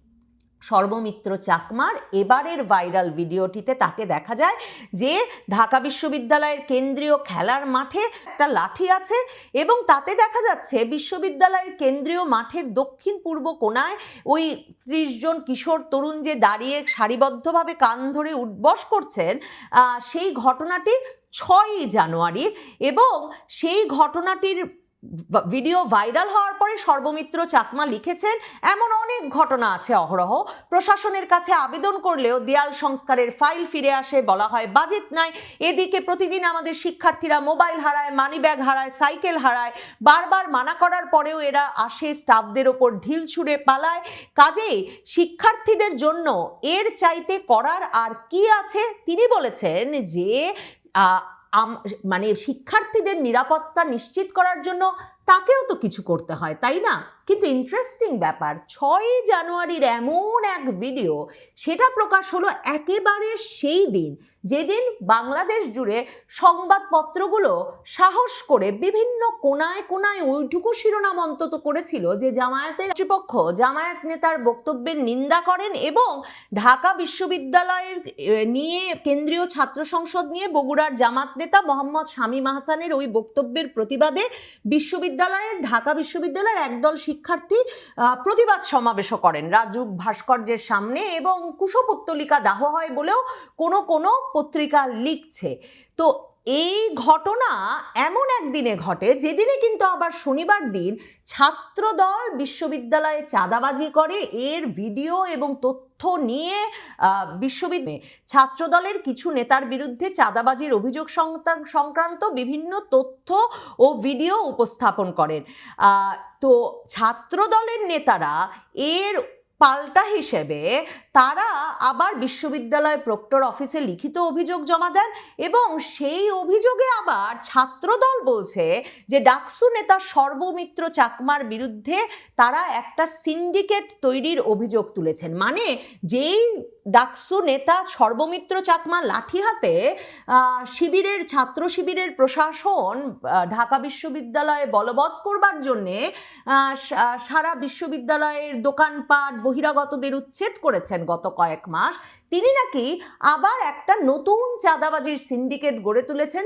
সর্বমিত্র চাকমার এবারের ভাইরাল ভিডিওটিতে তাকে দেখা যায় যে ঢাকা বিশ্ববিদ্যালয়ের কেন্দ্রীয় খেলার মাঠে একটা লাঠি আছে এবং তাতে দেখা যাচ্ছে বিশ্ববিদ্যালয়ের কেন্দ্রীয় মাঠের দক্ষিণ পূর্ব কোণায় ওই 30 জন কিশোর তরুণ যে দাঁড়িয়ে সারিবদ্ধভাবে কান ধরে উঠবস করছেন, সেই ঘটনাটি 6ই জানুয়ারির এবং সেই ঘটনাটির ভিডিও ভাইরাল হওয়ার পরে সর্বমিত্র চাকমা লিখেছেন এমন অনেক ঘটনা আছে অহরহ, প্রশাসনের কাছে আবেদন করলেও দেয়াল সংস্কারের ফাইল ফিরে আসে, বলা হয় বাজেট নাই, এদিকে প্রতিদিন আমাদের শিক্ষার্থীরা মোবাইল হারায়, মানিব্যাগ হারায়, সাইকেল হারায়, বারবার মানা করার পরেও এরা আসে, স্টাফদের ওপর ঢিল ছুঁড়ে পালায়। কাজেই শিক্ষার্থীদের জন্য এর চাইতে করার আর কি আছে? তিনি বলেছেন যে মানে শিক্ষার্থীদের নিরাপত্তা নিশ্চিত করার জন্য তাকেও তো কিছু করতে হয়, তাই না? কিন্তু ইন্টারেস্টিং ব্যাপার, 6ই জানুয়ারির এমন এক ভিডিও, সেটা প্রকাশ হলো একেবারে সেই দিন যেদিন বাংলাদেশ জুড়ে সংবাদপত্রগুলো সাহস করে বিভিন্ন কোনায় কোনায় ওইটুকু শিরোনাম অন্তত করেছিল যে জামায়াতের কর্তৃপক্ষ জামায়াত নেতার বক্তব্যের নিন্দা করেন এবং ঢাকা বিশ্ববিদ্যালয়ের নিয়ে কেন্দ্রীয় ছাত্র সংসদ নিয়ে বগুড়ার জামাত নেতা মোহাম্মদ শামীম আহসানের ওই বক্তব্যের প্রতিবাদে ঢাকা বিশ্ববিদ্যালয়ের একদল শিক্ষার্থী প্রতিবাদ সমাবেশও করেন রাজুক ভাস্কর্যের সামনে, এবং কুশপুত্তলিকা দাহ হয় বলেও কোনো পত্রিকা লিখছে। তো এই ঘটনা এমন একদিনে ঘটে যেদিনে কিন্তু আবার শনিবার দিন ছাত্রদল বিশ্ববিদ্যালয়ে চাঁদাবাজি করে, এর ভিডিও এবং তথ্য নিয়ে বিশ্ববিদ্যালয়ে ছাত্রদলের কিছু নেতার বিরুদ্ধে চাঁদাবাজির অভিযোগ সংক্রান্ত বিভিন্ন তথ্য ও ভিডিও উপস্থাপন করেন। তো ছাত্রদলের নেতারা এর পাল্টা হিসেবে তারা আবার বিশ্ববিদ্যালয় প্রক্টর অফিসে লিখিত অভিযোগ জমা দেন, এবং সেই অভিযোগে আবার ছাত্রদল বলছে যে ডাকসু নেতা সর্বমিত্র চাকমার বিরুদ্ধে তারা একটা সিন্ডিকেট তৈরির অভিযোগ তুলেছেন। মানে যেই ডাকসু নেতা সর্বমিত্র চাকমা লাঠি হাতে ছাত্র শিবিরের প্রশাসন ঢাকা বিশ্ববিদ্যালয়ে বলবৎ করবার জন্যে সারা বিশ্ববিদ্যালয়ের দোকানপাট বহিরাগতদের উচ্ছেদ করেছেন গত কয়েক মাস, তিনি নাকি আবার একটা নতুন চাঁদাবাজির সিন্ডিকেট গড়ে তুলেছেন